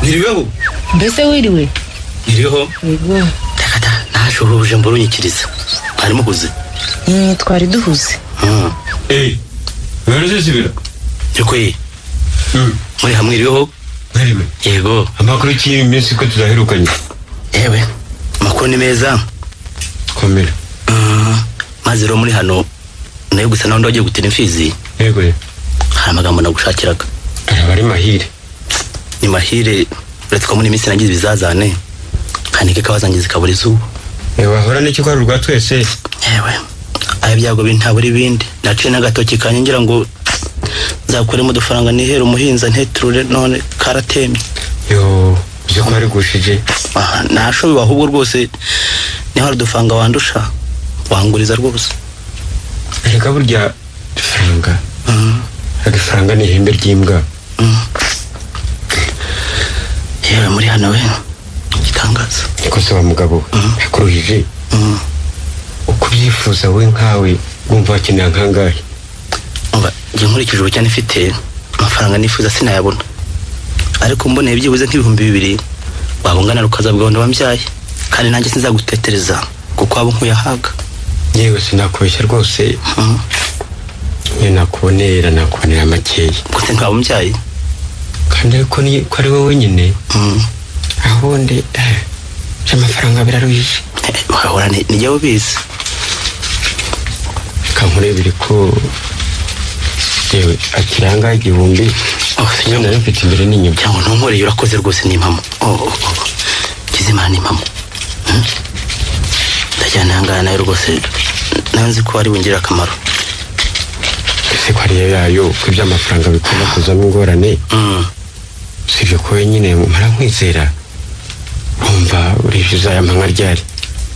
Ngiriweho. Mbese wiriwe? Ngiriweho. Yego. Takata nashoboje mburunyikiriza. Ari muhuze. Twari duhuze. Wari zisibira? Yekwe. Muri hamwe iriweho? Ngariwe. Yego. Amakuru ki iminsi ko tuzaherukanye? Ewe. Amakuru ni meza. Komera. Maze ro muri hano nayo gusa naho ndagiye gutera imfizi. Yego. Hari amagambo nagushakiraga. Arabari mahire. Ni mahire uretse ko muri iminsi nagize bizazane. Kanike kawazangiza kaburi zuba. Wahora n'iki kwa rwa twese? Ewe. Aya byago bintaburi bindi. Naciye n'agatoki kanye ngira ngo nzakuremo udufaranga nihera umuhinza nteturure none karatemye. Yo, uzi ko ari gushije. Nashobe ahubwo rwose ni hari dufanga wandusha wanguriza rwose. Reka burya faranga. Agafaranga ni ihembe ry'imbwa. Yewe muri hano we gitangaza. Niko se wa mugabo yakuruhije. Uko byifuza we nkawe wumva wakeneye nkangahe? Nje nkurikije ubucyane mfite amafaranga nifuza sinayabona. Ariko mboneye byibuze nk'ibihumbi 2 wabungana rukazabwonda wambyaye kandi nanjye sinzagutetereza kuko abo nkuyahaga. Yewe sinakubeshya rwose. Ye nakubonera makeya. Gute ntwabumyaye? Kandi ariko ni ko ari wowe nyine. Ahonde amafaranga biraruhije. Wahora ni jya ubizi. Kankurebere ko yewe akiranga igihumbi. Nyine mfite imbere n'inyuma. Cyangwa ntunkoreye urakoze rwose n'impamo. Kizimana n'impamo. Ndajyana hangana nayo rwose nanzi ko ari wingira akamaro. Ese ko ari yayo ko iby'amafaranga bikunda kuzamo ingorane. Sivyo ko nyine mara nkwizera. Umva urifuza aya manga ryari?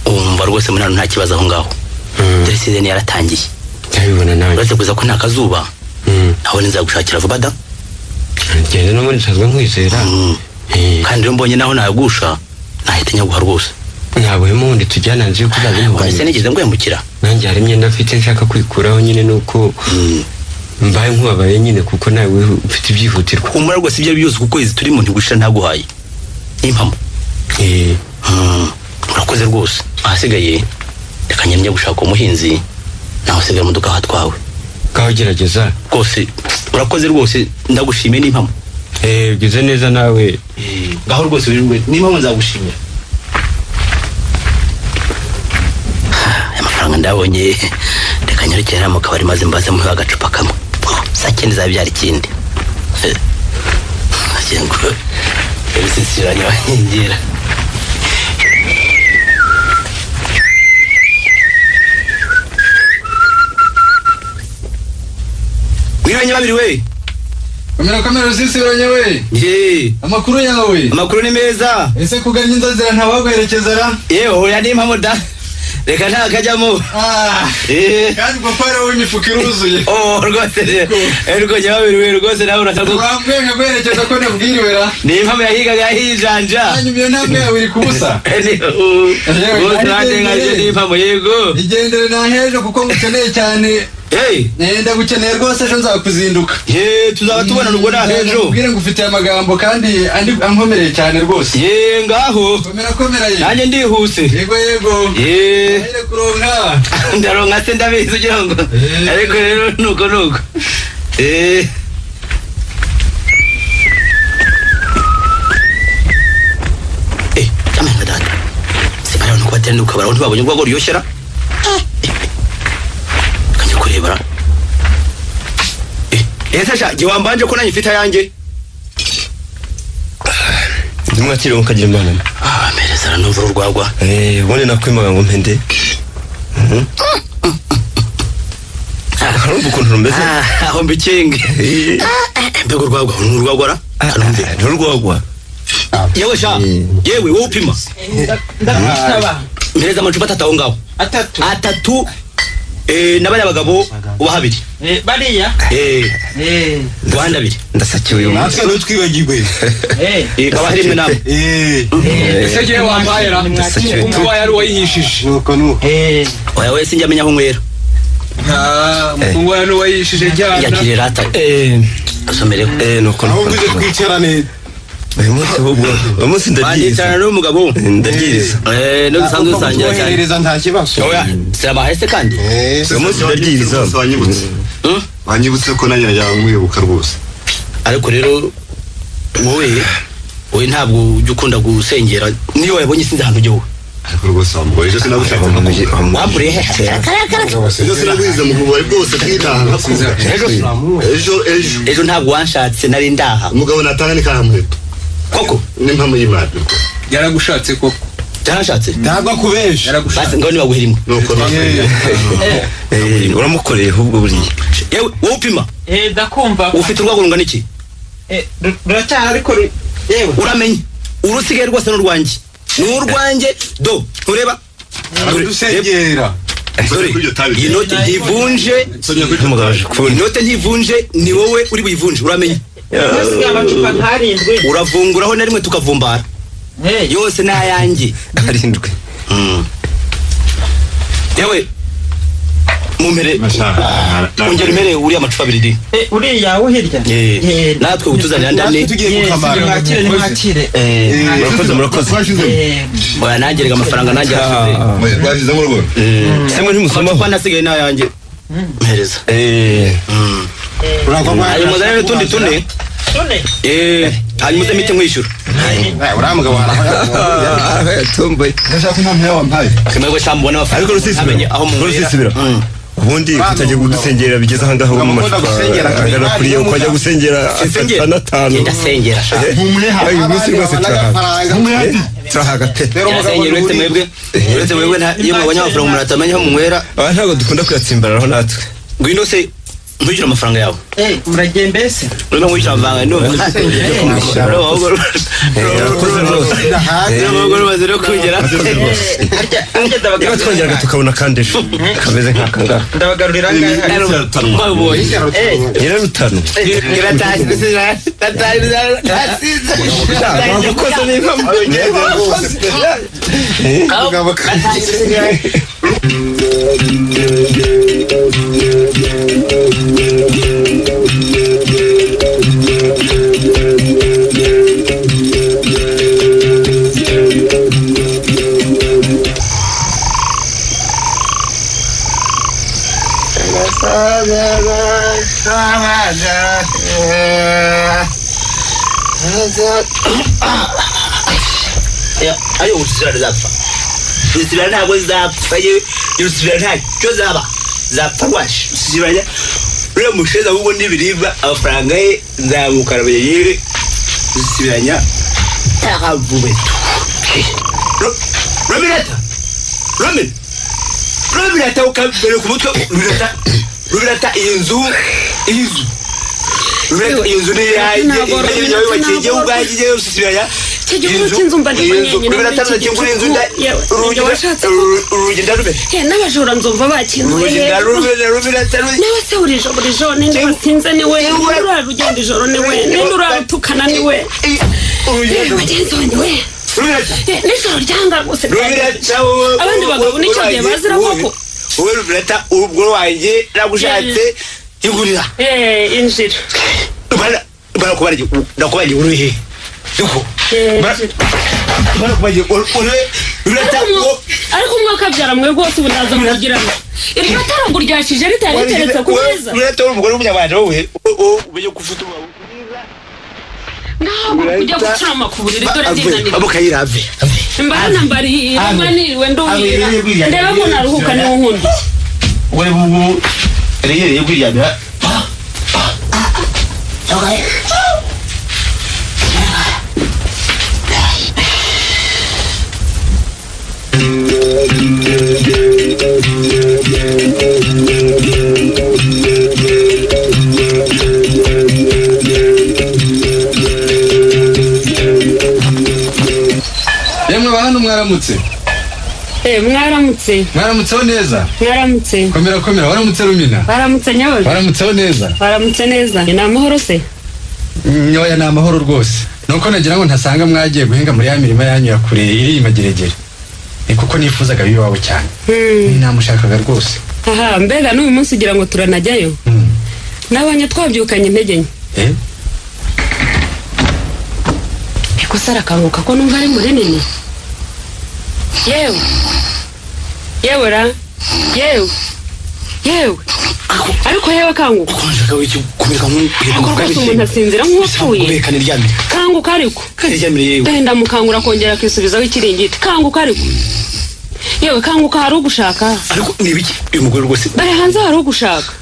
Umva rwose muri hano nta kibazo aho ngaho. Dore season yaratangiye. Ndabibona nawe. Uretse kuza ko nta kazuba. Aho nzagushakira vuba da. Ngende no muri nsanzwe nkwizera. Kandi rero mbonye naho nagusha nahita nyaguha rwose. Ntabwo hemundi tujyana nzi ko uzabintu. Ese nigeze ngwemukira. Nanjye hari imyenda mfite nshaka kwikuraho nyine nuko mbaye nkubabaye nyine kuko nawe ufite ibyihutirwa. Umura rwose ibyo byose kuko izi turimo ntigushira ntaguhaye. Impamo. Urakoze rwose. Ahasigaye reka nyemye gushaka umuhinzi naho sigaye mu dukaha twawe. Kaho gerageza. Rwose urakoze rwose ndagushimiye n'impamo. Ugize neza nawe. Gaho rwose wirirwe n'impamo nzagushimira. Amafaranga ndabonye reka nyerekera mu kabari maze mbaze mu agacupa kamwe. Sakindi zabyara ikindi. Agengo. Ebisisiranya bangira. Wiranye babiri we. Kamera usisiranye we. Amakuru yawe. Amakuru ni meza. Ese kuganya inzazira ntabagwerekeza ra? Oya ni impamo da. Reka nta kajyamo. Kandi gopara w'imifuka iruzuye. Rwose ergo nyabiri we rwose nawe uratago. Wambwe nkagwerekeza ko nabwiriwe ra. Ni impamo yahigaga hijanja. Hanyuma ntabwo yabiri kubusa. Rwose nadengaje ni impamo yego. Igendere na hejo kuko ngukeneye cyane. Nenda gukeneye rwose ejo nzakuzinduka. Tuzaba tubona nubwo na hejo. Ubwire ngufite amagambo kandi andi ankomereye cyane rwose. Ngaho. Komera ye. Nanjye ndihuse. Yego. Ahire kuronka. Ndaronka se ndabizi ugira ngo. Ariko rero nuko. Kamera data. Sibara nuko atenduka bara ntibabonye ubwo ryoshera. Kurebara. Ese sha giwambanje ko nanyifita yanjye. Ndimwakire mukagira imana. Mereza numva urwagwa. Ubone nakwimaga ngo mpende. Harumva ukuntu rumeze. Aho mbikenge. Mbego urwagwa urwagwara. Kanumve. Urwagwa. Yewe sha. Yewe wowe upima. Ndakaba. Mereza amacupa 3 aho ngaho. 3. Nabari abagabo ubahabiri. Bariya? Rwanda 2. Ndasakiwe uyu munsi. Natwe twibagirwe. Kabahari mwe namwe. Ese gihe wambaye ra. Umwe yari wayihishije. Nuko. Oya wese njya menya nkumwera. Mukungu yari wayihishije cyane. Yakire rata. Asomereho. Nuko. Aho mvuze twicarane. umunsi ndagiriza n'umugabo ndagiriza no bisanzwe sangira cyane nta kibazo oya sirabahese kandi umunsi ndagiriza wanyibutse ko nanjye najya mwibuka rwose ariko rero wowe ntabwo ujya ukunda gusengera niyo wabonye sinzi ahantu ujya wowe ariko rwose wamugore ejo sinagushatse wambure ejo sinagwize mu bubari bwose bw'intaha ejo ntabwo wanshatse nari ndaha umugabo natanga ni kamuheto koko n'impamo y'Imana yaragushatse koko yarashatse ntabwo akubesha basi ngo nibaguhirimo nuko uramukoreye ahubwo buriya yewe wowe upima ndakumva ufite urwego rungana iki ruracyari ariko yewe uramenye urusigaye rwose n'urwanjye n'urwanjye do ntureba dusengera iyi note ntivunje inote ntivunje ni wowe uri buyivunje uramenye amacupa ntarindwe uravunguraho na rimwe tukavumbara yose n'ayanjye arindwe yewe mumpere ongera umpere uriya amacupa abiri uriya wo hirya natwe utuzanira ndane mwakire murakoze oya nangerega amafaranga nanjye arashize bwashyize mu rugo semwe ntimusomaho amacupa nasigaye n'ayanjye mpereza ayo muzanire n'utundi tune hanyuma uze mite mwishyura uriya mugabo yatomboye ndashaka impamvu yawe wampaye mwebwe shamubona amafaranga ariko rusisibira ubundi kutajya gudusengera bigeze aha ngaha mu macupa agana kuri iyo ukajya gusengera atanu ndasengera uyu munsi rwose turahaga pe ndasengera uretse mwebwe iyo mwabonye amafaranga umuntu atamenya aho munywera ntabwo dukunda kuyatsimbaraho natwe ngwino se ntugire amafaranga yawe muragiye mbese urimo nkwishyura amafaranga n'ubu rumaze no kugera niba twongeraga tukabona kandi ejo kameze nk'aka ngaha ndabagarurira nyirarutano wamukoze n'impamvu ayo usizira zapfa usizira ntabwo zapfa usizira ntacyo zaba zapfa rwashi usizira uriya musheza ahubwo n'ibiribwa amafaranga ye nzamukarabuye yewe usiziranya takavubetu Robirata ukambere ku mutwe Robirata iyi nzu Robirata iyi nzu ni yayi yawe wakiye ubwagiye usiziranya Robirata nakingura inzu urugenda rube n'abajura nzumva bakinzuye niwe se uri ijoro ninde wasinze niwe urarugenda ijoro niwe ninde urarutukana niwe bagenzi we niwe nijoro ryanga gusa abandi bagabo nicyo gihe bazira koko wowe Robirata ubwo wanjye nagushatse igurira injira nakubariye uruhe yuko ariko umwaka byara mwe rwose ubu ndaza muragirana iryo tarango ryashije ritari riteretse ku meza Robirata umugore w'umunyarwanda wowe umenye kufuta ntabwo kujya gucurama ku buriri dore ndinanira abukayirave mbana mbari maniriwe nduhira ndeba ko naruhuka niwo nkundi we bubu reyere yegwiryaga yemwe bahano mwaramutse mwaramutseho neza mwaramutse komera waramutse Rumina baramutse nyawe waramutseho neza ni amahoro se nyoya ni amahoro rwose nuko nagira ngo ntasanga mwagiye guhinga muri ya mirima yanyu ya kure iri imageregere kuko nifuzaga bibaho cyane namushakaga rwose aha mbega n'uyu munsi ugira ngo turanajyayo nabonye twabyukanye intege nke ariko se arakanguka ko numva ari munini yewe ra yewe ariko yewe kanguka konjaka wiki kumeka umuntu asinzira nk'uwapfuye kanguka ariko ndamukangura kongera akisubizaho ikiringiti kanguka ariko yewe kanguka hari ugushaka ariko nibiki uyu mugore rwose dore hanze hari ugushaka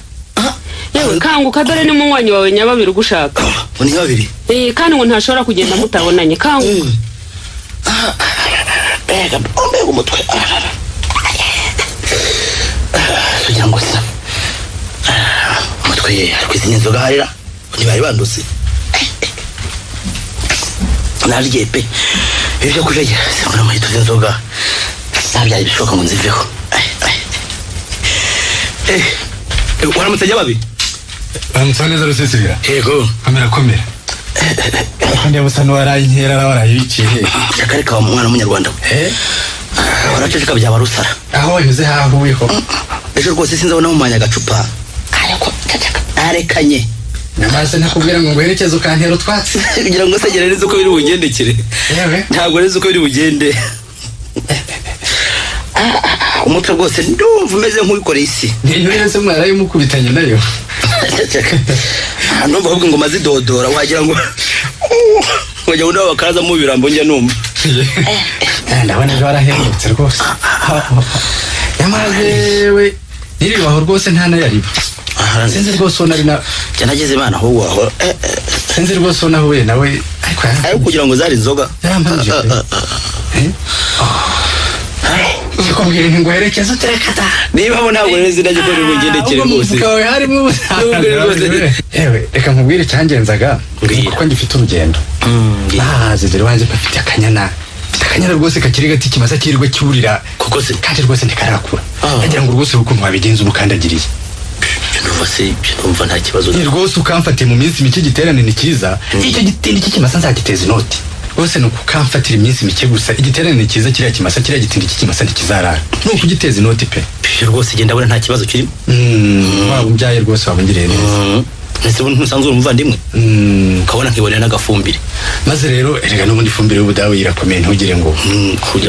yewe kanguka dore ni munywanyi wawe nyababiri ugushaka ni babiri kandi ngo ntashobora kugenda mutabonanye kanguka mbega umutwe kugira ngo sa umutwe arikwizinya inzoga harira ntibari bandutse narye pe ibyo kujya singura mu hituze inzoga ntabyaye bishoka ngo nziveho waramutse ajya babi baramutse neza rusesibira yego komera kandi yabusa n'uwaraye inkera waraye biciye shakari kawa umwana w'umunyarwanda waraceceka byaba rusara aho wanyuze hahuyeho ejo rwose sinzabona mumanya agacupa ariko arekanye namaze nakubwira ngo nguherekeze ukantera utwatsi kugira ngo segere neza uko biri bugendekere ntabwo neza uko biri bugende umutwe rwose ndumva umeze nk'uwikoreye isi ntinyureze mwaraye umukubitanye nayo numva ahubwo ngo mazidodora wagira ngo wajya ngo bakaza mu birambo njya numva ndabona ejo warahembutse rwose yamazewe niribaho rwose nta nayariba sinzi rwose nari na nageze imana ahubwo aho sinzi rwose nahuye nawe ariko kugira ngo zari inzoga yarampanije kubwira ngo herekeza uterekata niba bo ntabwo rero zina gikora ubugendekere rwose ukawe harimo yewe reka nkubwire cyangenzaga kuko ngifite urugendo zidere wanjye bafite akanyana rwose kakiri gati kimasa kirirwa kiburira kuko se kandi rwose ntikarakura agira ngo rwose ukuntu wabigenza ubukandagiriye numva nta kibazo ni rwose ukamfatiye mu minsi mike igiterane ni cyiza icyo gitindi cy'ikimasa nzagiteza inoti rwose ni ukukamfatira iminsi mike gusa igiterane ni cyiza kiriya kimasa kiriya gitindi cy'ikimasa ntikizarara ni ukugiteza inoti pe rwose genda abona nta kibazo kirimo waba umbyaye rwose waba ungiriye neza ese ntusanzwe uri umuvandimwe ukabona nkibonera n'agafumbire maze rero erega n'ubundi fumbire y'ubudawe irakomeye ntugire ngo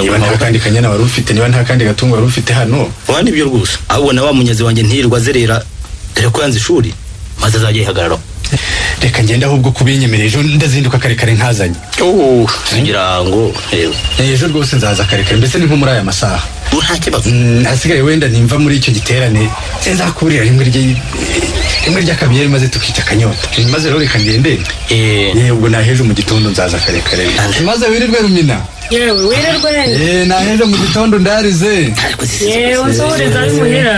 niba nta kandi kanyana wari ufite niba nta kandi gatungo wari ufite hano nibyo rwose ahubwo wa munyazi wanjye ntirirwa azerera dore ko yanze ishuri maze azajya yihagararaho reka ngenda ahubwo kubinyemerera ejo ndazinduka kare nkazanye kugira ngo ejo rwose nzaza kare mbese ni nko muri aya masaha nta kibazo hasigaye wenda nimva muri icyo giterane nzakuburira rimwe ry'akabiyeri maze tukica akanyota maze rero reka ngende ubwo nahejo mu gitondo nzaza kare maze wirirwe rumina yewe wirirwe nahejo mu gitondo ndarize yewe nsohoreza ari muhira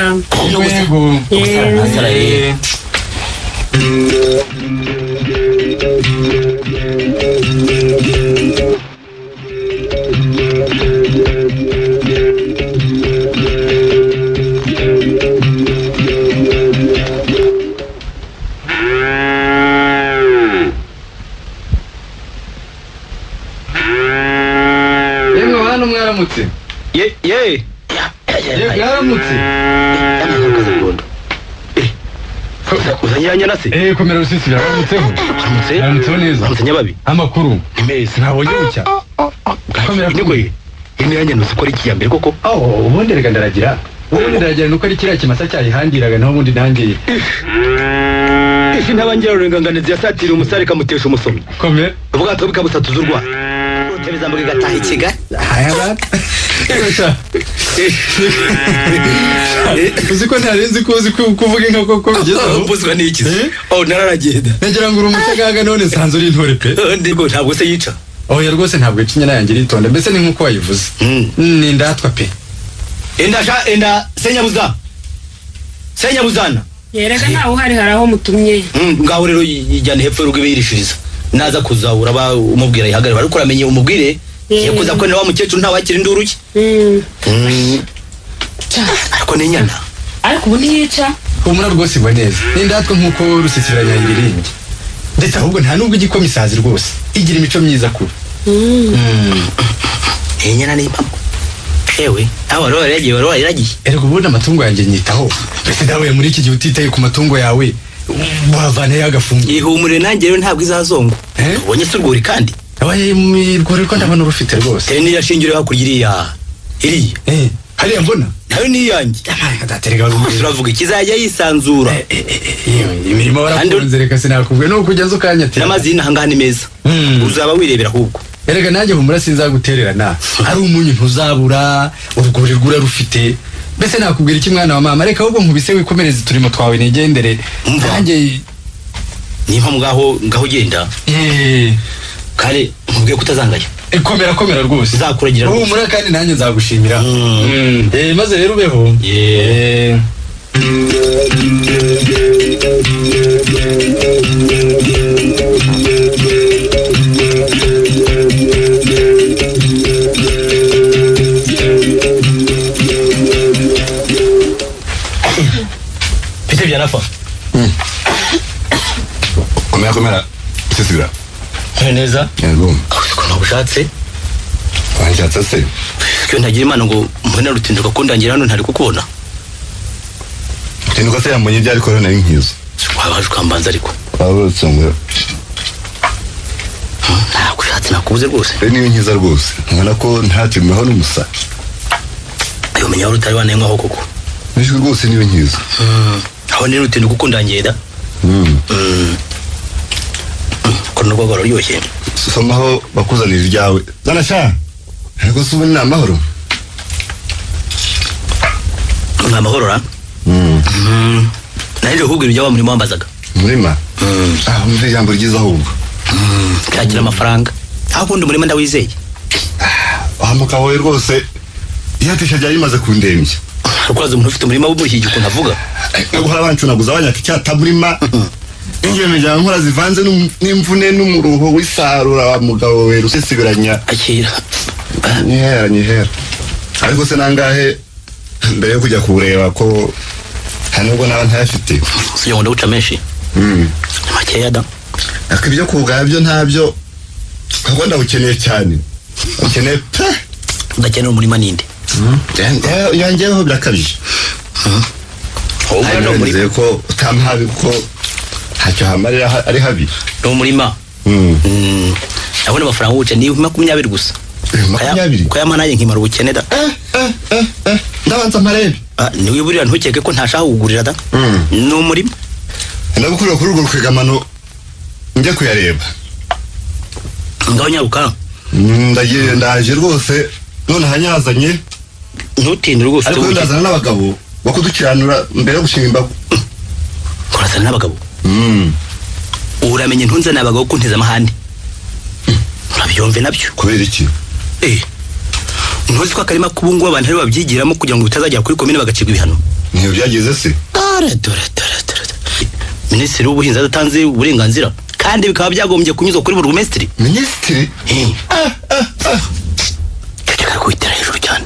yego mwaramutse mwaramutse uzanyiranye na se komera rusisibira waramutseho neza waramutse nyababi amakuru ni meza ntabonye bucya komera nikoye imyanya nuzi ko ari ikiyambere koko ubundi reka ndaragira nuko ari kiriya kimasa cyayihandiraga naho ubundi nanjye ifi ntabangira urenganganizi yasatiriye umusare kamutesha umusomyi komera ubwato bukabusatuza urwara utebeza mbwe gataha ikigali uzi ko ntarenzi ko uzi kuvuga inka koko bigezeho mbuzwa n'iki nararagenda nagira ngo uri umutagaga none nsanze uri intore pe ndiko ntabwo se yica oya rwose ntabwo ikinyana yanjye ritonda mbese ni nk'uko wayivuze ni indatwa pe enda senyabuzana yerega ntawe uhari hari aho mutumye ngaho rero yijyana hepfo y'urugo ibirishiriza naza kuzahura aba umubwira yihagarara ariko uramenye umubwire yakuza ko wa mukecuru ntawakira induru ye ariko ni inyana ariko ubu ntiyica humura rwose igwa neza n'indatwa nk'uko rusisibira yayiririmye ndetse ahubwo nta nubwo igikoma isazi rwose igira imico myiza kuba iyi nyana ni impamo ewe aho wari wariragiye erega ubundi amatungo yanjye nyitaho mbese nawe muri iki gihe utitaye ku matungo yawe wavanayo agafungo ihumure nanjye rero ntabwo izazongo ubonye se urwuri kandi abaye mirwore ko ndabona urufite rwose tene yashingire hakurya iriya hariya mbona nayo ni yanjye ndaterega uravuga ikizajya yisanzura imirimo barakunze reka sinakubwe no kugeza ukanyatira n'amazina hangana meza uzaba wirebera ahubwo erega nanjye humura sinzagutererana ari umunyu ntuzabura urugori rwura rufite mbese nakubwira iki mwana wa mama reka ahubwo nkubise wikomereze turimo twawe nigendere nanjye niba ngaho genda kare nkubwiye kutazangaya komera rwose uzakuragira rwose humura kandi nanjye nzagushimira maze rero ubeho Pite byarafa komera sisibira neza yego uko ubushatse wanshatse se cyo ntagira imana ngo mbona rutinduka kundangira hano ntari kukubona tinduka se yamonye byari ko nari nkizo wabaje kwambanza ariko waburutse ngo nagushatse nakubuze rwose ni nkiza rwose nkana ko ntatimweho n'umusa ayo menya wari utari wanengwaho koko nijwe rwose niwe nkiza aho ni rutinduka kundangira ko nubwo gororyoshye somaho bakuzanira ibyawe zana sha ariko subu ni amahoro amahoro ra naje kubwira ibyawe muri mwambazaga murima umve ijambo ryiza ahubwo kagira amafaranga aho kundi murima ndawizeye ahamuka wowe rwose iyatisha ryari rimaze kundembya rwaza umuntu ufite umurima w'umuhigi ukuntu avuga naguhora bancunaguza abanyaka icyata murima ingeme njyana nkora zivanze n'imvune n'umuruho w'isarura wa mugabo we rusisibiranya akira nyihera ariko se nangahe mbere yo kujya kureba ko nubwo naba ntayafite sijya ngo ndawuca menshi makeya da ariko ibyo kubwaya byo ntabyo ahubwo ndawukeneye cyane ukeneye pe udakenera umurima ninde yangeyeho birakabije nizeye ko utamuhabi kuko ntacyo hamarira ari habi ni umurima ndabona amafaranga wuce ni 20 gusa 20 ko yamana nanjye nkimara ubukene da ndabanza marebe niwe burira ntukeke ko ntashaka kugurira da ni umurima ndagukurira kuri urwo rwegamano njye kuyareba ngaho nyaruka ndaje rwose none hanyazanye ntutinde rwose ariko ndazana n'abagabo bakudukiranura mbere yo gushinga imbago kurasana n'abagabo uramenye ntunze n'abagabo kunteza amahane urabyumve nabyo kubera iki ntuzi ko akarima k'ubungu abantu ari babyigiramo kugira ngo bitazajya kuri komine bagacibwa ibihano niyo byageze se dore minisitiri w'ubuhinzi adatanze uburenganzira kandi bikaba byagombye kunyuzwa kuri burugumesitiri minisitiri ceceka kwitera hejuru cyane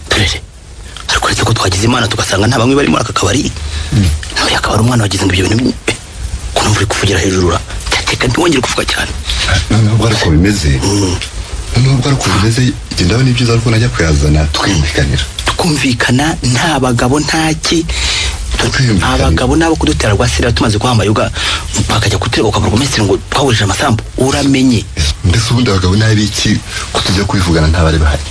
turere ariko uretse ko twagize imana tugasanga nta bamwe bari muri aka kabari nawe akaba ari umwana wagize ngo ibyo bintu kunumva uri kuvugira hejuru ceceka ntiwongere kuvuga cyane nubwo ariko bimeze nubwo ariko bimeze genda ni byiza ariko najya kuyazana tukumvikana nta bagabo ntaki abagabo nabo kudutera rwasira tumaze kuhambayuga bakajya kuturega kwa burugumesitiri ngo twahurije amasambu uramenye mbese ubundi abagabo n'abiki kutujya kwivugana ntabari bahari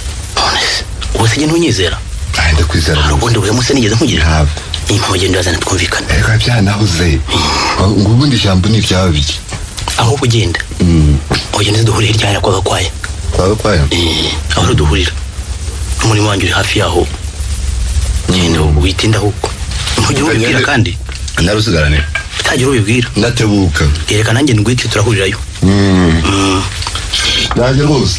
ubuse njye ntunyizera ndakwizera ubundi buri munsi nigeze nkugirira ntabwo impamvu ugenda yazana twumvikana ariko byanahoze ngo ubundi ijambo ni iryawe biki aho kugenda ugenda duhurira hirya kwa Gakwaya aho duhurira umurimo wanjye uri hafi yaho genda witinda ahubwo ntugire ubibwira kandi narusigarane utagira ubibwira ndatebuka yereka nanjye ngwite turahurirayo naje rwose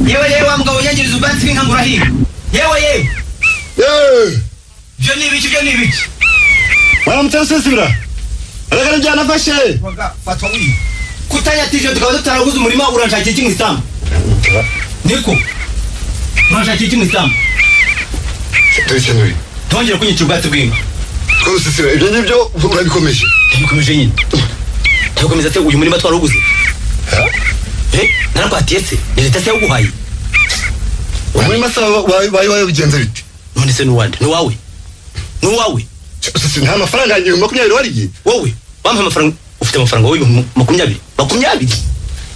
yewe wa mugabo yagiriza ubwatsi bw'inka ngurahiga yewe byo ni ibiki waramutse sesibira aragara byanafashe fatwa uri kutayatije tukaba tutaraguze umurima uranshakira iki mu isambu niko uranshakira iki mu isambu Tongera kunyica ubwatsi bw'inka. Rusisiro ibyo ngibyo urabikomeje. Ndabikomeje nyine. Ndakomeza se uyu murima twaruguze. Narakwatiye se. Leta se yaguhaye. Umurima se wayo bigenze bite? None se nuwande? Nuwawe? Nuwawe? Sisi nta mafaranga yanjye 20 warigiye. Wowe wampa amafaranga ufite amafaranga wowe 20. 20.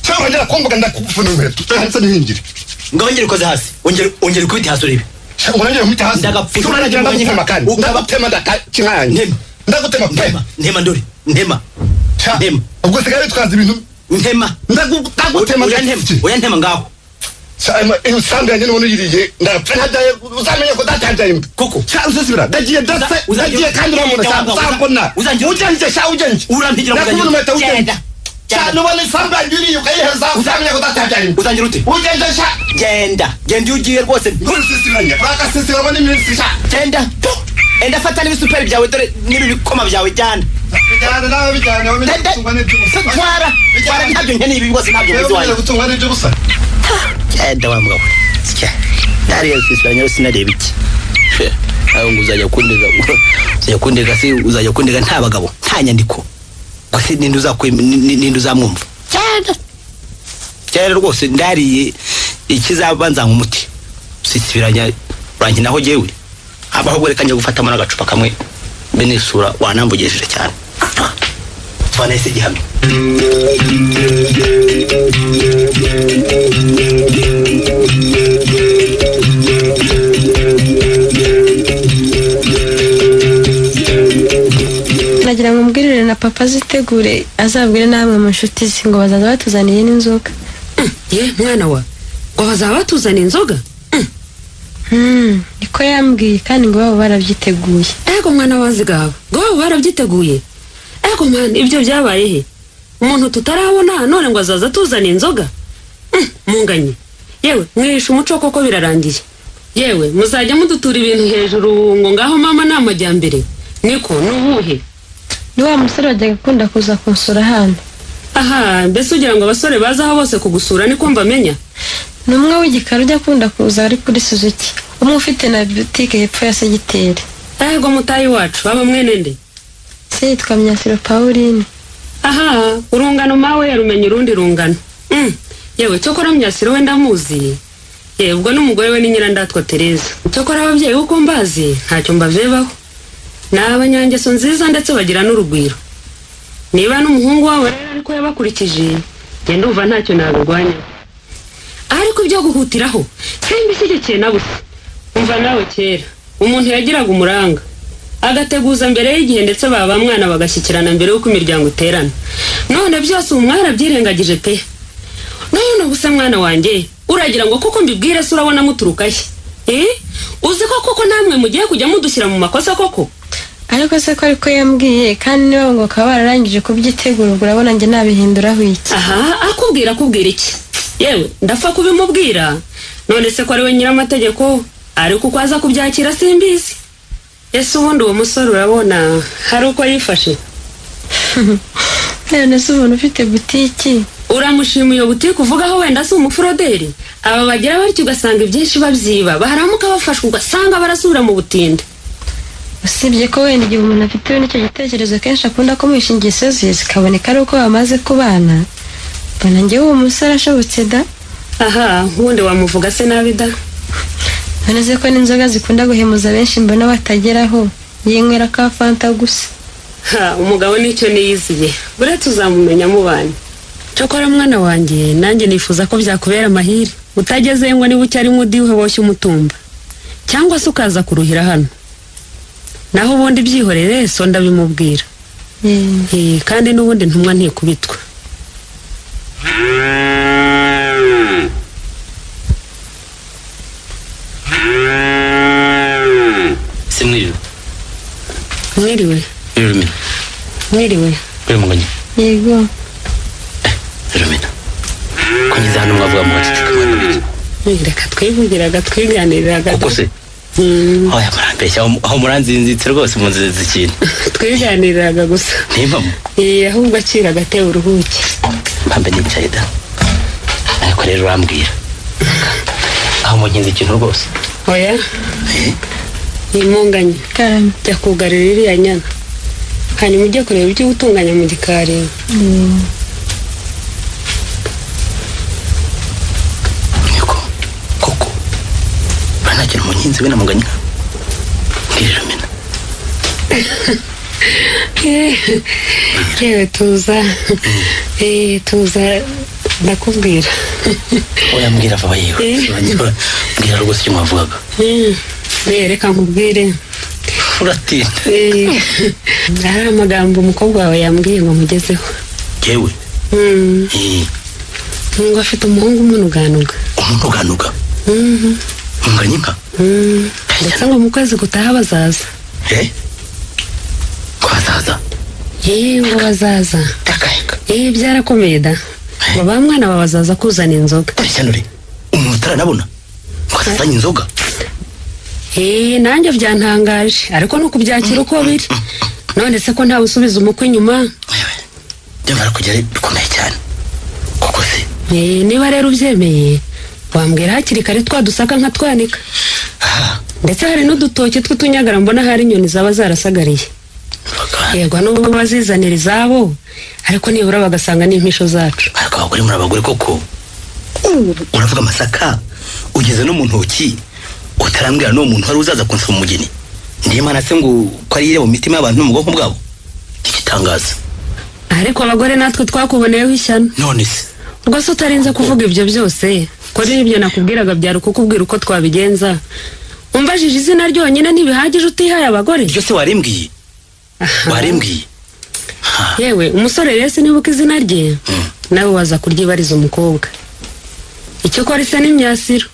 Cyangwa njya kongoga ndakufuna inkweto. Tutahise n'ingiri. Ngongere koze hasi. Ongere kubita hasi urebe. Ngongere kubita hasi. Ndagapfuka urajya ndagutema kandi. Ndagutema ndakinganye. Ndagutema pe. Ntema ndore. Ntema. Ntema. Ubwo sigaye twaza ibintu. Ntema. Ndagutema ntema. Oya ntema ngaho. Cyama insamba yanjye none yiriye ndapfa ntajya uzamenye ko datajya koko usisibira dagiye dase dagiye kandi uramuna cyambona ujenje sha ujenje urampigira mugenda ugenda cyane wale insamba yiriye ukayiheza uzamenye ko datajya uzangira ute ujenje sha genda ugiye rwose usisibiranya bakasisira bane iminsi sha genda enda fata n'ibisuperi byawe dore n'ibikoma byawe cyane bijyana nawe bijyana wowe tungane twara ntabyo nkene ibi bose ntabyo bizi wanjye gutungana ibyo gusa Enda wa mugabo. Sike. Nari yasisiranya sinareba iki. Aho nguzajya kundega se uzajya kundega nta bagabo nta nyandiko. Kwase ninde uzamwumva. Cyane rwose ndariye ikizabanza nk'umuti. Sisiranya urangi naho jewe. Abaho gwerekanye gufata amana gacupa kamwe benesura wanambugejeje cyane. Vanessa gihamye. nagira ngo mbwirire na papa zitegure azabwire namwe mu nshuti ze ngo bazaza batuzaniye n'inzoga. Ye mwana wa ngo bazaza batuzaniye inzoga? Niko yambwiye kandi ngo baba barabyiteguye. Ego mwana wazigaba ngo baba barabyiteguye. Ego mwana ibyo byabaye he? Umuntu tutarabona none ngo azaza tuzaniye inzoga? Munganye. Yewe mwishe umuco koko birarangiye. Yewe muzajya mudutura ibintu hejuru ngo ngaho mama namajyambere. Niko nubuhe? Ni wa musore wajyaga akunda kuza kunsura hano. Aha, mbese ugira ngo abasore baza aho bose kugusura niko mbamenya? Ni umwe w'igikara ujya akunda kuza ari kuri Suzuki. Umwe ufite na boutique hepfo ya Segiteri. Ego mutayi wacu baba mwene nde? Se yitwa Myasiro Pauline. Aha, urungano mawe yarumenye urundi rungano. Yewe cyokora Myasiro we ndamuzi. Yewe ubwo n'umugore we ni Nyirandatwa Tereza. Cyokora ababyeyi uko mbazi ntacyo mbavebaho. N'abanyangeso nziza ndetse bagira n'urugwiro. Niba n'umuhungu wawe rero ariko yabakurikije, genda umva ntacyo nabirwanya. Ariko ibyo guhutiraho, simbishyigikiye na busa. Umva nawe kera, umuntu yagiraga umuranga. Agateguza mbere y'igihe ndetse baba mwana bagashyikirana mbere y'uko imiryango iterana. None byose umwara byirengagije pe. None gusa mwana wanjye, uragira ngo kuko mbibwire se urabona muturuka he? Uzi ko koko namwe mugiye kujya mudushyira mu makosa koko? Ariko se ko ariko yambwiye kandi niba ngo akaba bararangije kubyitegura ubwo urabona njye nabihinduraho iki? Aha, akubwira iki? Yewe ndapfa kubimubwira. None se ko ari we nyiramategeko ariko uko aza kubyakira simbizi. Ese ubundi uwo musore urabona hari uko yifashe? None se umuntu ufite butiki uramushima iyo butiki uvugaho wenda si umufuroderi? Aba bagira batyo ugasanga ibyinshi babyiba baharamuka bafashwe ugasanga barasubira mu butinde. Usibye ko wenda igihe umuntu afite n'icyo gitekerezo kenshi akunda ko mwishingiye ze zikaboneka ari uko bamaze kubana. Mbona njye uwo musore ashobotse da. Aha, ubundi wamuvuga se nabi da? None se ko n'inzoga zikunda guhemuza benshi mbona batageraho yinywera ka fanta gusa. Umugabo nicyo niyiziye bure tuzamumenya mubanye. Cyokora mwana wanjye nanjye nifuza ko byakubera amahire utageze ngo niba ucyari mudiwe boshye umutumba cyangwa se ukaza kuruhira hano. Naho ubundi byihorere so ndabimubwira. Kandi n'ubundi ntumwa ntikubitwa. Simwiriwe. Mwiriwe. Mwiriwe. Munganye. Yego. Rumina. Kunyiza hano mwavuga mu bacicika mwabiri. Reka twivugiraga twiganiriraga. Kuko se oya marambeshya aho muranzinzitse rwose munzi z'ikintu. Twiganiriraga gusa. Nimpamo. Ahubwo akira gate uruhuke. Mpambe nicaye da. Ariko rero urambwira. Aho mugenzi ikintu rwose. Oya. Imunganye jya kugarira iriya nyana hanyuma ujye kureba ibyo utunganya mu gikari. Niko koko banagira umuhinzi we namuganya mbwirira mina. Yewe tuza ndakubwira. Oya mbwira vuba yewe mbwira rwose icyo mwavugaga. Reka nkubwire uratinda. Hari amagambo umukobwa wawe yambwiye ngo mugezeho. Yewe ngo afite umuhungu umunuganuga. Umunuganuga? Munganyika? Ndetse ngo mu kwezi gutaha bazaza. Ko bazaza? Ngo bazaza. Byarakomeye da. Ngo ba mwana babazaza kuzana inzoga. Shanuri umuntu utaranabona ko azanye inzoga? Nanjye byantangaje ariko nuko byakira uko biri. None se ko ntawe usubiza umukwe inyuma? Byamara kugera bikomeye cyane koko se. Niba rero ubyemeye wambwira hakiri kare twadusaka nka twanika. Ndetse hari n'udutoki tw'utunyagara mbona hari inyoni zaba zarasagariye. Yego n'ubu bazizanira izabo ariko nibura bagasanga n'impisho zacu. Ariko abagore muri abagore koko uravuga amasaka ugeze no mu ntoki utarambwira no muntu wari uzaza kunsoma umugeni. Ndiye mana se ngo ko ari mu mitima y'abantu mu bwoko bwabo ikitangaza. Ariko abagore natwe twakuboneyeho ishyano. None se ubwo se utarinze kuvuga ibyo byose ko n'ibyo nakubwiraga byari kukubwira uko twabigenza. Umbajije izina ryonyine ntibihagije utihaye abagore. Byose warimbwiye warimbwiye. Yewe umusore rero sinibuka izina rye nawe waza kuryibariza umukobwa. Icyo ko ari se n'imyasiro.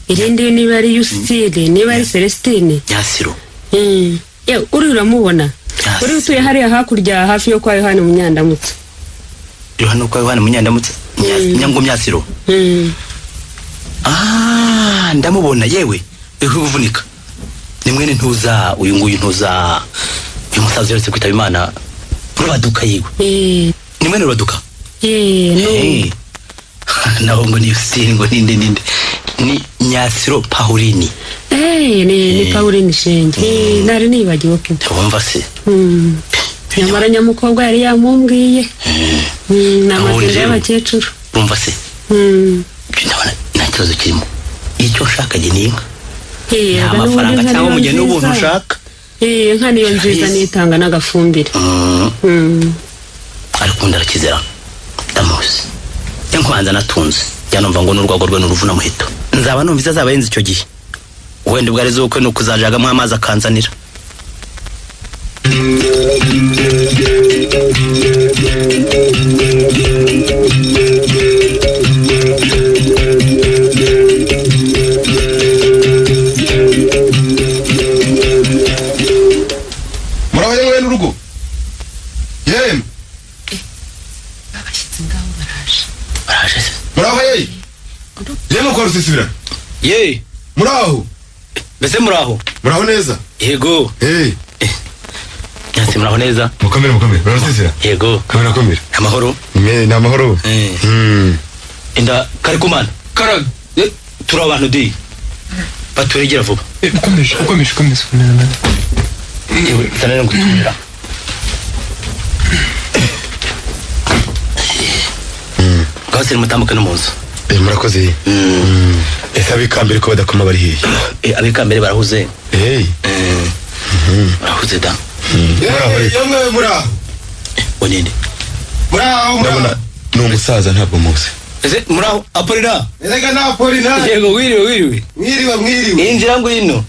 Irindi niba ari Yusitire niba ari Celestine. Myasiro. Yewe uri uramubona. Uri utuye hariya hakurya hafi yo kwa Yohana Munyandamutse. Yohana kwa Yohana Munyandamutse? Nyango Myasiro. Ndamubona yewe uvunika. Ni mwene ntuza uyu nguyu ntuza uyu musaza yeretse kwitaba Imana Rubaduka yiwe. Ni mwene Rubaduka? No. Naho ngo ni Yusitire ngo ninde ni Myasiro Pauline. Ni Pauline Shenge. Nari nibagiwe ko. Wumva se? Nyamara nyamukobwa yari yamumbwiye. N'amazina y'abakecuru. Wumva se? Ndabona nta kibazo kirimo. Icyo nshaka je ni inka. Nta mafaranga cyangwa umugeni w'ubuntu ushaka. Inka niyo nziza nitanga n'agafumbire. Ariko ndarakizera ndamuzi. Yankwanza natunze yanumva ngo n'urwago rwe n'uruvuna muhito. Nzaba numva izazaba yenze icyo gihe. Wende bwari zo ko no kuzajagamo amazi akanzanira. Muraho yewe n'urugo. Yem. Abashitsi ngaho baraje. Baraje se. Muraho yewe. Yem ko rusisibira. Ye. Muraho. Bese muraho. Muraho neza. Yego. Nyasi muraho neza. Mukomere. Barasisira. Yego. Kamera komera. Amahoro. Ni amahoro. Inda kari kumana. Karaga. Turi abantu di. Baturegera vuba. Ukomeje. Yewe zanana ngutumira. Gase mutambuke no muzo. Murakoze. Ese abikambere ko badakoma bari hehe? Abikambere barahuze. Barahuze da. Yamwe muraho. Onende. Muraho. Ndabona no musaza ntabwo muzi. Ese muraho Apolina. Erega na Apolina. Yego wiriwe. Mwiriwe. Injira ngwino.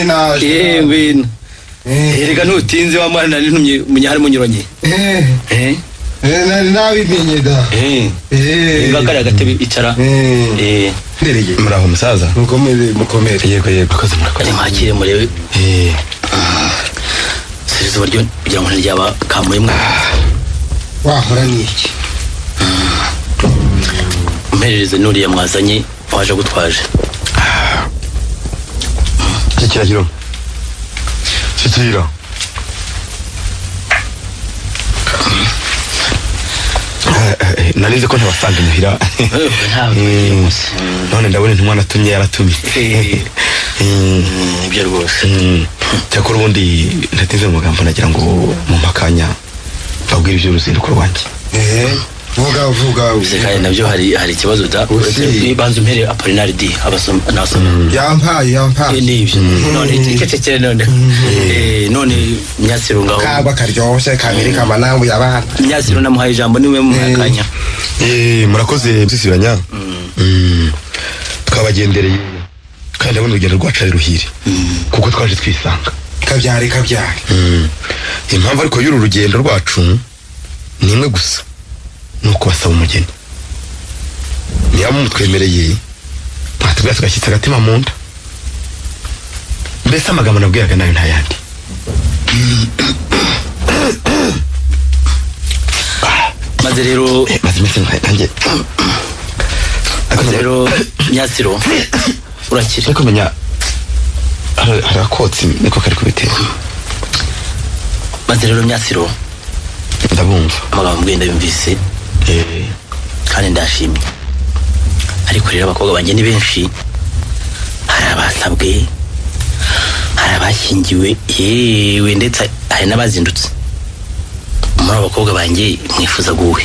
Naje. Ngwino. Erega nutinze wa mwana nintumye munyahari munyuranye. Nari nabimenye da. Ngakari agatebe icara. Ndereye. Muraho musaza. Mukomere. Yego. Akoze murakoze. Mwakire murebe. Serizo baryo kugira ngo ntiryaba kamuye mwe. Wahora niki? Mperereze nuriya mwazanye waje gutwaje. Shikira. Narize ko ntabasanga muhira. None ndabona intumwa natumye yaratumye. ibyo rwose cyakora ubundi ndateze mu magambo nagira ngo mu makanya babwire iby'uruzinduko rwanjye vuga kandi nabyo hari ikibazo da banza umpere Apollinaire D abasoma yampaye n'ibyo none ikecekere none Myasiro ngaho kaba karyoshye kabiri kamanangu yabana Myasiro namuhaye ijambo niwe mu makanya murakoze Rusisibiranya twabagendereye kandi ndabona urugendo rwacu ari ruhire kuko twaje twisanga kabyare impamvu ariko y'uru rugendo rwacu ni imwe gusa nuko basaba umugeni niba mutwemereye twatubwira tugashyitsa agatima mu nda mbese amagambo nabwiraga nayo nta yandi maze rero maze iminsi ntange rero Myasiro urakira ariko menya hari akotsi niko kari kubitera maze rero Myasiro ndabumva amagambo mbwenda yumvise kandi ndashimye ariko rero abakobwa banjye ni benshi hari abasabwe hari abashyingiwe yewe ndetse hari n'abazindutse muri abakobwa banjye mwifuza guwe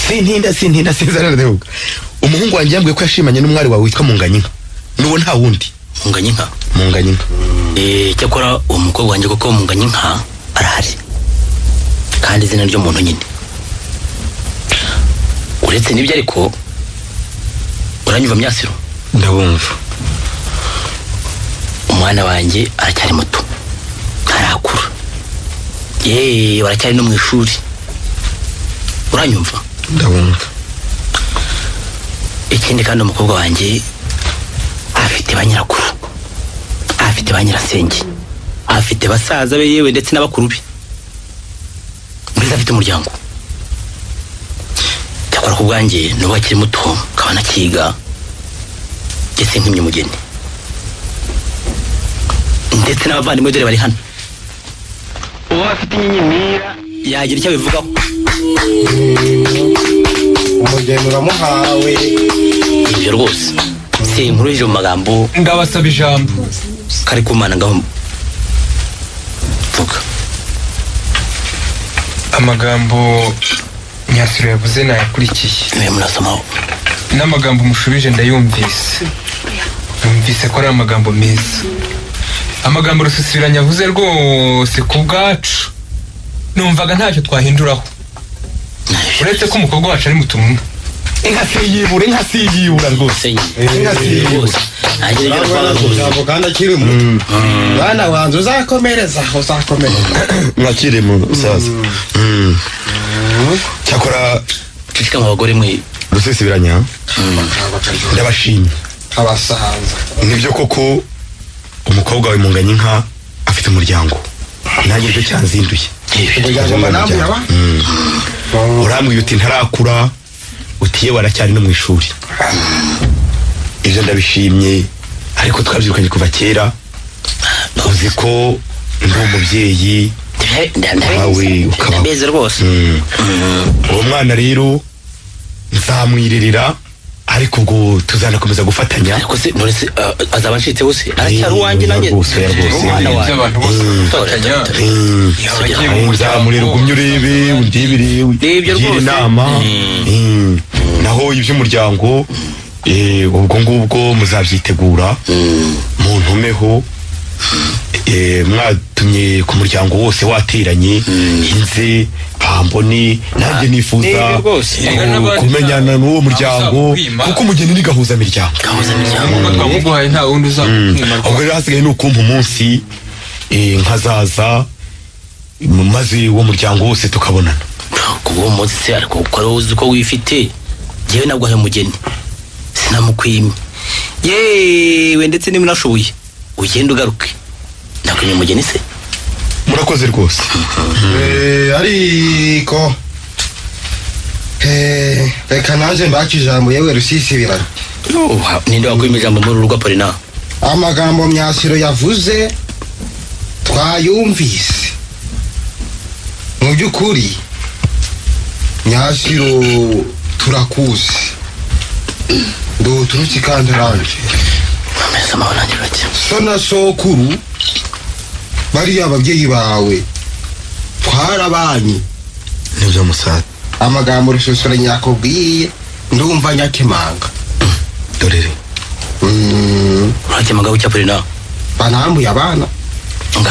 sintinda sinzarardebuka umuhungu wanjye yambwiye ko yashimanye n'umwari wawe witwa Munganyinka nuwo nta wundi Munganyinka cyakora uwo mukobwa wanjye kuko Munganyinka arahari kandi izina ry'umuntu nyine uretse n'ibyo ariko uranyumva Myasiro ndabumva umwana wanjye aracyari muto ntarakura baracyari no mu ishuri uranyumva ndabumva ikindi kandi umukobwa wanjye afite ba nyirakuru afite ba nyirasenge afite basaza be yewe ndetse n'abakuru be mbese afite umuryango cyakora ku bwanjye n'ubu akiri muto kaba nakiga ndetse nk'imye umugeni ndetse n'abavandimwe dore bari hano uwo afite inyinyimira yagira icyo abivugaho umugeni uramuhawe ibyo rwose sinkuruje mu magambo ndabasaba ijambo kari kumana ngaho vuga amagambo Myasiro yavuze nayakurikiye murasomaho n'amagambo mushubije ndayumvise numvise ko ari amagambo meza amagambo Rusisibiranya yavuze rwose ku bwacu numvaga ntacyo twahinduraho uretse ko umukobwa wacu ari mutumwa inka siyibura rwose kandi akiri muto bana wanze uzakomereza mwakire mu saza cyakora cicika mu bagore mwe Rusisibiranya ndabashimye abasaza nibyo koko umukobwa wawe Munganyinka afite umuryango nanjye cyo cyanzinduye urambwiye uti ntarakura utiye waracyari no mu ishuri ibyo ndabishimye ariko twabyirukanye kuva kera uzi ko ndi umubyeyi nawe ukaba ndabeze rwose uwo mwana rero nzamwirerera ariko ubwo tuzanakomeza gufatanya ariko se none se azaba ncitse wose aracyari uwanjye nanjye umwana wanjye abantu bose gufatanya nzamurera ugumye urebe undebere ugire inama naho iby'umuryango ubwo ngubwo muzabyitegura muntumeho mwatumye ku muryango wose wateranye inze Mboni nanjye nifuza kumenyana n'uwo muryango kuko umugeni ni gahuzamiryango twamuguhaye nta wundi uzakwima ubwo rero hasigaye ni ukumva umunsi nkazaza maze uwo muryango wose tukabonana kubwo munsi se ariko ukora uzi ko wifite jewe nabwo ayo mugeni sinamukwimye yewe ndetse nimunashoboye ugenda ugaruke nakwimye umugeni se murakoze rwose ariko reka naje mbaki ijambo yewe Rusisibiranya ninde wakwima ijambo muri urugo Apollinaire amagambo Myasiro yavuze twayumvise mu by'ukuri Myasiro turakuzi nduturutse kandi aranje samaho nanjye bake so na sokuru bariya ababyeyi bawe twarabanye nibyo musada amagambo rushosoranye yakubwiye ndumva nyakemanga dorere urakemanga w'icyapuri nawe banambuye abana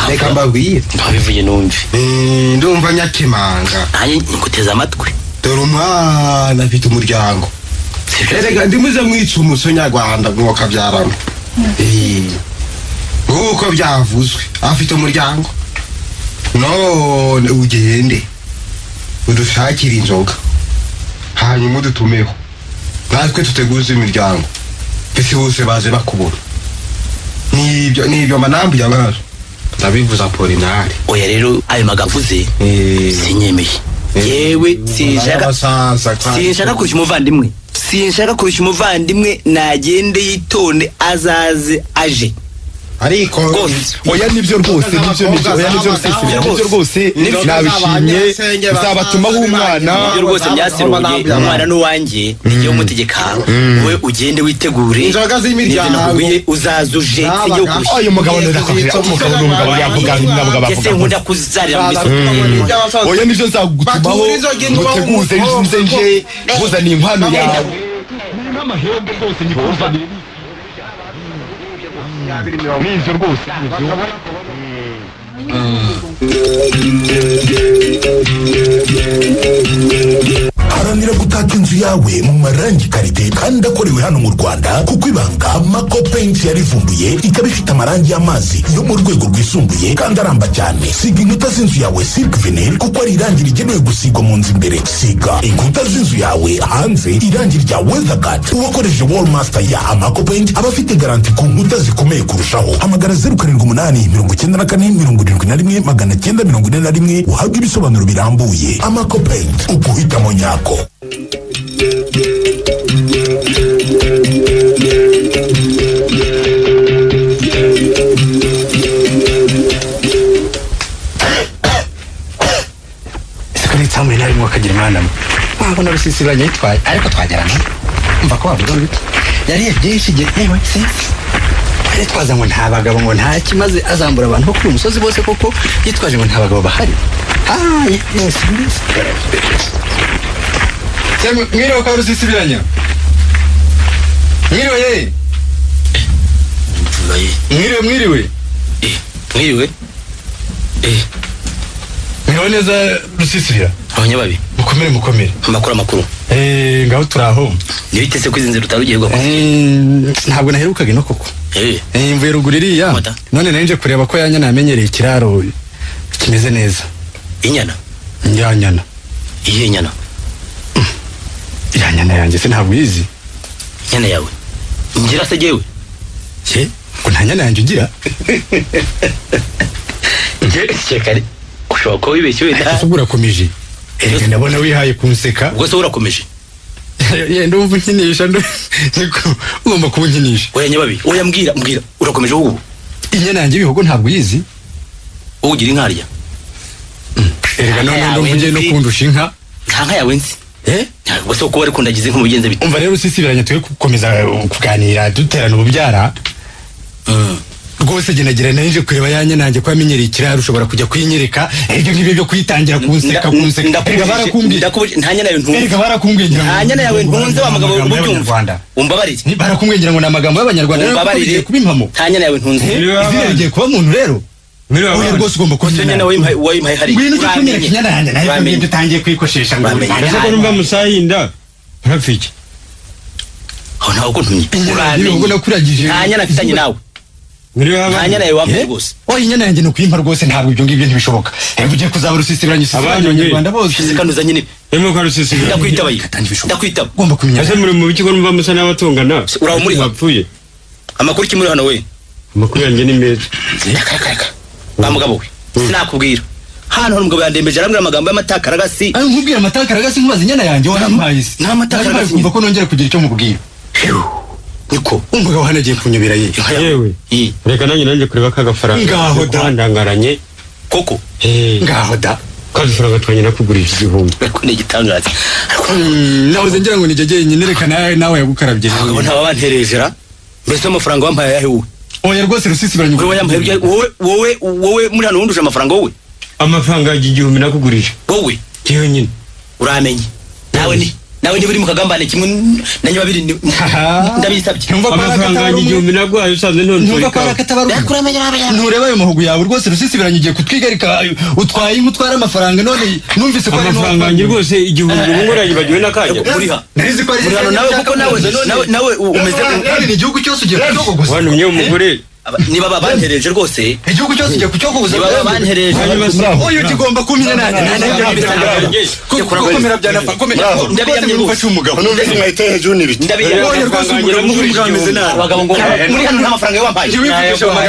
reka mbabwire ntabivuye numve ndumva nyakemanga nanjye nguteze amatwi dore umwana afite umuryango erega ndimuze mwica umuso nyarwanda mwokabyaramo nk'uko byavuzwe afite umuryango none ugende udushakire inzoga hanyuma udutumeho natwe tuteguze imiryango ese bose baze bakubona nibyo manambi yabazo ndabivuza Apolinari oya rero ayo magavuze sinyemeye yewe sinshaka kurusha umuvandimwe nagende yitonde azaze aje ariko oya nibyo rwose nibyo rwose nabishimye uzabatumaho umwana nibyo rwose byaseruye umwana n'uwanjye niyo umutegeka wowe ugende witegure inzoga z'imiryango uzaza uje sijye ukurushya uyu mugabo n'umugabo yavuga n'abagabo bavuga ese nkunda kuzarira mu misozi oya nibyo nzagutumaho nguteguze nje buzana inkwano yawe n'amahembe rwose nyikuzanire n'ivyo rwose haranira gutaka inzu yawe mu marangi karite kandi akorewe hano mu Rwanda kuko ibanga Mako Paint yarivumbuye ikaba ifite amarangi y'amazi yo mu rwego rwisumbuye kandi aramba cyane. Siga inkuta z'inzu yawe Silk Vinyl kuko ari irangi rigenewe gusigwa mu nzu imbere. Siga inkuta z'inzu yawe hanze irangi rya Weatherguard. Uwakoresheje Wall Master ya Mako Paint aba afite garanti ku nkuta zikomeye kurushaho. Hamagara 0788 uhabwe ibisobanuro birambuye. Mako Paint ukuhitamo nyako. Sikoni tsamwe nari mwakagira imana mwe na rusisibanye yitwaye ariko twagerana umva ko bavuga ngo yari byinshi yewe se yitwaza ngo nta bagabo ngo nta kimaze azambura abantu kuri umusozi bose koko yitwaje ngo nta bagabo bahari yes mwiriwe kwa rusisibiranya mwiriwe mwiriwe mwiriwe neza rusisibira abanyababi mukomere amakuru ngaho turaho nibitese ko izinzira utarugerwa ntabwo naherukaga ino koko mvuye ruguru iriya none nanje kureba ko yanyana yamenyereye ikiraro kimeze neza inyana nyana iye nyana nyana yanjye se ntabwo izi nyana yawe ngira se jewe ngo nta nyana yanjye ugira kare ushobora kuba wibeshye wenda urakomeje ndabona wihaye kunseka ubwo se urakomeje yenda umva unkinisha ugomba kuba unkinisha oya nyababi oya mbwira urakomeje ubu inyana yanjye ibihogo ntabwo uyizi wowe ugira inkarya erega none ndumvugiye no kundusha inka nta nka yawe nzi ubwo se uko bari kundagize nk'umugenzi bite umva rero usisibiranye tuwe gukomeza kuganira duterana ububyara rwose genagira nanje kureba yanye nanjye ko amenyereye ikiraro ushobora kujya kuyinyereka ibyo ngibyo byo kwitangira kunseka barakumbira nta nyana yawe ntunze barakumbwira nta nyana yawe ntunze wa mugabo w'ubyumva umbabarire barakumbwira ngo namagambo y'abanyarwanda umbabarire kuba impamo nta nyana yawe ntunze izina rigiye kuba umuntu rero oya rwose ugomba kuba nyana wayimpaye hari ngwino cyo kumenya kinyana yanjye nayo dutangiye kwikoshesha ngo ese ko numva musahinda ntafike aho naho ko ntumye uramenye nakuragije nta nyana afitanye nawe nta nyana yawe wambaye rwose oya inyana yanjye ni ukuyimpa rwose ntabwo ibyo ngibyo ntibishoboka rero ugiye kuzaba rusisibiranye abanyarwanda bose kanuza nyine emo kwa rusisibiranye ndakwitaba ugomba kumenya ese muri mu biki ko numva musa n'abatongana uraho muri bapfuye amakuru kimuri hano we amakuru yanjye ni meza reka ba mugabo we sinakubwira hano hari umugabo yandembeje aramwira amagambo y'amatakaragasi nkubwira amatakaragasi nkubaza inyana yanjye warampaye isi nta matakaragasi kumva ko nongera kugira icyo mubwira niko umugabo hano agiye kunyobera yewe reka nanjye kureba kagafaranga ngaho da ndangaranye koko ngaho da kagafaranga twanye nakugurisha 1000 ni igitangaza nahoze ngira ngo nijye nyine reka nawe yagukarabye abo nta babanterejera mbese amafaranga wampaye yahe wowe oya rwose rusisi baranyuka wowe yampaye wowe muri hano wunduje amafaranga wowe amafaranga y'igihumbi nakugurije wowe kiyo nyine uramenye nawe ni buri mu kagambane kimwe na nyababiri ndabisabye amafaranga y'igihumbi nagwaye usanze none ntumva ko akatabaruka ntureba ayo mahugu yawe rwose rusisi baranyugiye kutwigarika utwaye umutwara amafaranga none numvise ko amafaranga yanjye rwose igihumbi ngoranye bagiwe nakajya kuriha narizi ko ari nawe kuko nawe umeze ni igihugu cyose ugiye kucyogoza wantumye umugore niba babantereje rwose igihugu cyose ugiye kucyogoza niba babantereje oyo kigomba kumenya nanjye komera byanafa komera ndabiyamye gufasha umugabo numvise mwahita hejuru n'ibiki ndabiyamye rwose umugabo ameze nabi abagabo ngo muri hano nta mafaranga wampaye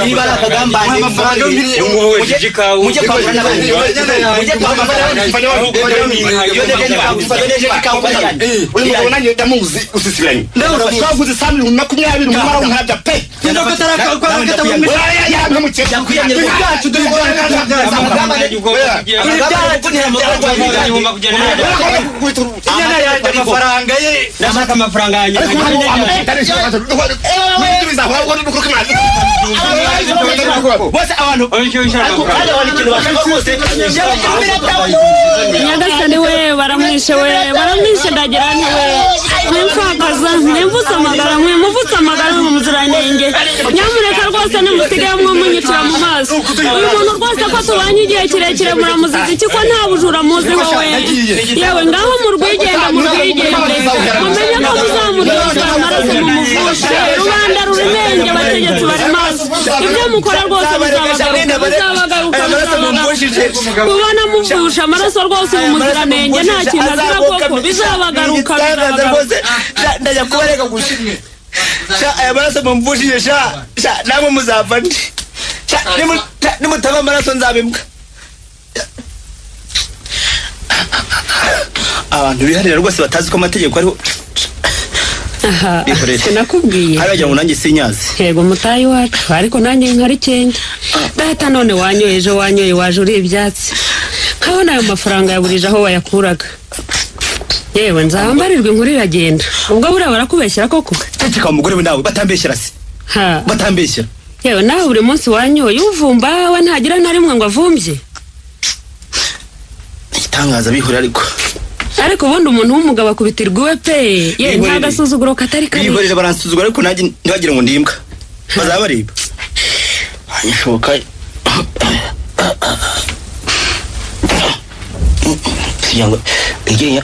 niba ari akagambane mujye kwagura n'abandi mujye kwagura uyu mugabo nanjye ndamuzi usisibiranye twavuze sami 20 umumara w'nkabya pe nyagasani we baramwishe ndagira nti we mwimfakaza mwimvutse amagara mwimuvutse amagara mu muziranenge nyamureka rwose nimusigaye mwumunyicira mu maso uyu muntu rwose ko tubanye igihe kirekire muramuziza iki ko nta bujura muzi wowe yewe ngaho murwigenda mumenye ko muzamuryoza amaraso mumuvushe rubanda rurimenge abategetsi bari maso ibyo mukora rwose bizabagaruka kubona muvusha amaraso rwose mu muziranenge nta kintu azira koko bizabagaruka ndajya kubareka gushimwe aya maraso mumvushije namwe muzava ndi nimutaba amaraso nzabimbwa abantu biharira rwose batazi ko amategeko ariho sinakubwiye haragira ngo nanjye sinyazi yego mutayi wacu ariko nanjye nkari cyenge data none wanyoye waje uri ibyatsi nkabona ayo mafaranga yaburije aho wayakuraga yewe nzambarirwa inkuru iragenda ubwo buriya barakubeshyira koko ceceka umugore we nawe batambeshyira se batambeshyira yewe nawe buri munsi wanyoye uvumba we ntagira na rimwe ngo avumbye igitangaza bihura ariko ubundi umuntu w'umugabo akubitirwa iwe pe ye nta gasuzuguro katari kari bihorera baransuzugura ariko nanjye ntibagira ngo ndimbwa bazabareba hanyishoboka yango igenya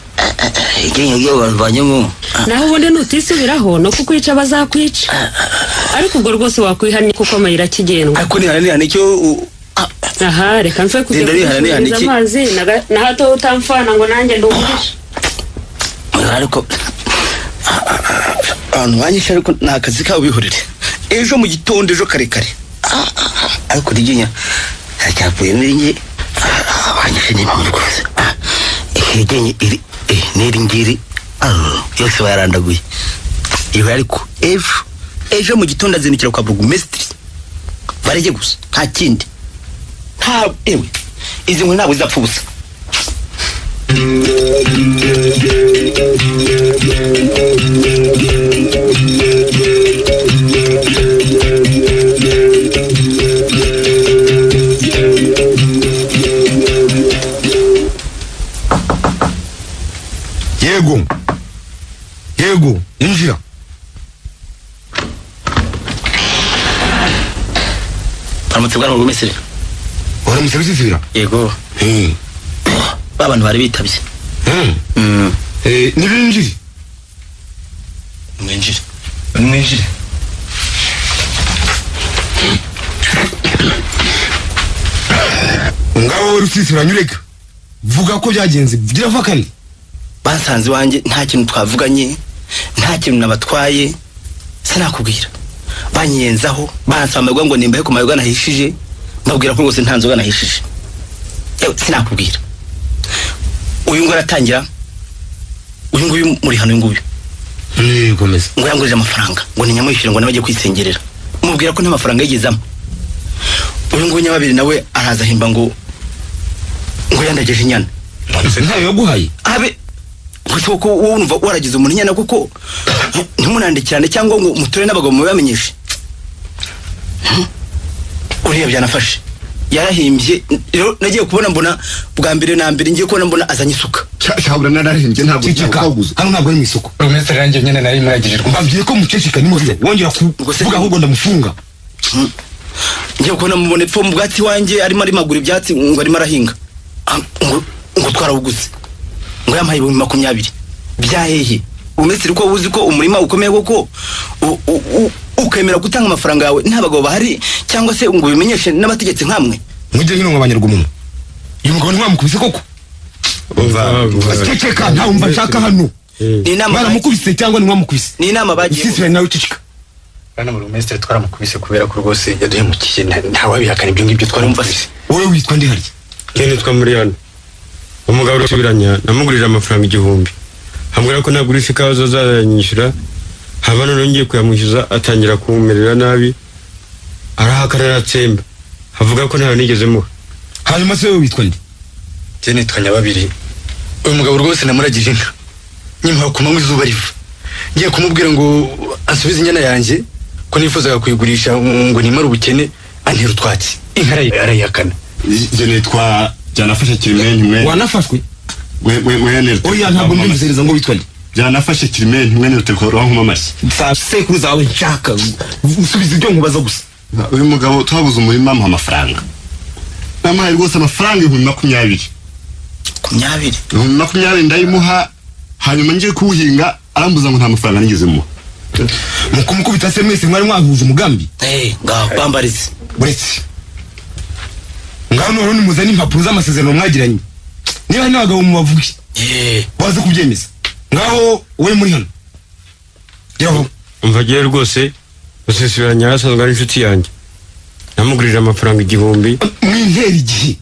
bavanyemo naho ubundi nutisubiraho no kukwica bazakwica ariko ubwo rwose wakwihanye kuko amayira kigendwa ariko nihanira nicyo aha reka mfe kujya amazi na hato utamfana ngo nanjye ndugurisha ariko abantu banyisha ariko nta kazi kawe bihorere ejo mu gitondo ejo karekare ariko rigenya cyapfuye n'ingi banyishe n'imwe rwose igenya iri n'iri ngiri yose bayarandaguye iwe ariko ejo mu gitondo azinukira kwa burugumesitiri barege gusa nta kindi ewe izi nkuru ntabwo zizapfa ubusa yego injira baramutse bwa burugumesitiri waramutse bisifira yego abantu bari bitabye nibinjire mwinjire ngaho rusisi uranyureka vuga ko byagenze gira vakani bansanze wanjye nta kintu twavuganye nta kintu nabatwaye sinakubwira banyenzaho bansamerwa ngo nimbahe ku mayoga nahishije mbabwira ko rwose nta nzoga nahishije sinakubwira uyu ngo aratangira uyu nguyu muri hano uyu nguyu gomeza ngo yangurije amafaranga ngo ni nyamwishyure ngo nabajye kwisengerera mubwira ko nta mafaranga yigezamo uyu nguyu nyababiri nawe araza himba ngo yandageje inyana ntayo yaguhaye abe kuko wowe umva waragize umunyana kuko ntimunandikirane cyangwa ngo mutore n'abagabo mubamenyeshe uriya byanafashe yarahimbye rero nagiye kubona mbona bwa mbere na mbere ngiye kubona mbona azanye isuka shabura narahimbye ntabwo kwaguza hano ntabwo ari mu isoko Mr. Range nyene nari muragijirwa mbabwiye ko muceceka ni muze wongera kuvuga ahubwo ndamufunga ngiye kubona mubone pfo mu bwatsi wanjye arimo magura ibyatsi ngo arimo arahinga ngo twarabuguze ngo yampaye 20 byahehe umesiri ko uzi ko umurima ukomeye koko ukemera gutanga amafaranga yawe ntabagabo bahari cyangwa se ngo bimenyeshe n'abategetse nkamwe mujye hino nk'abanyarwa umuntu uyu mugabo ntimwamukubise koko ceceka nta umva nshaka hano ni inama baramukubise cyangwa ntimwamukubise ni inama bagiye sisi nawe ceceka bana mu Mr. twaramukubise kubera ko rwose yaduhemukiye ntawabihakana ibyo ngibyo twaramufise wowe witwa ndi harya kene twa muri hano umugabo rusubiranya namugurije amafaranga 1000 hambwira ko nagurisha ikawa zazanyishura haba none ngiye kuyamwishyuza atangira kumumerera nabi arahakarara atsemba avuga ko ntawe nigeze muha hanyuma se wowe witwa ndi je nitwa Nyababiri uyu mugabo rwose namuragije inka nyimpa kumanywa izuba riva ngiye kumubwira ngo asubize inyana yanjye ko nifuzaga kuyigurisha ngo nimara ubukene antera utwatsi inka arayakana je nitwa byanafashe Kirimenti mwe wanafashwe mwe oya ntabwo mbimvizereza ngo witwa ndi byanafashe Kirimenti mwe n'utekoro nk'amashyi sekuru zawe nshaka usubiza ibyo nkubaza gusa uyu mugabo twabuze umurima mu amafaranga namaye rwose amafaranga 20 20 ndayimuha hanyuma ngiye kuwuhinga arambuza ngo nta mafaranga nigeze muha mukumukubita se mwese mwari mwahuje umugambi ngaho bambarize buretse ngaho none muzana impapuro z'amasezerano mwagiranye niba n'abagabo mubavuge baze kubyemeza ngaho we muri hano yaho umvagiye rwose usesibiranya yasanzwe ari inshuti yanjye namugurije amafaranga 1000 mwintera igihe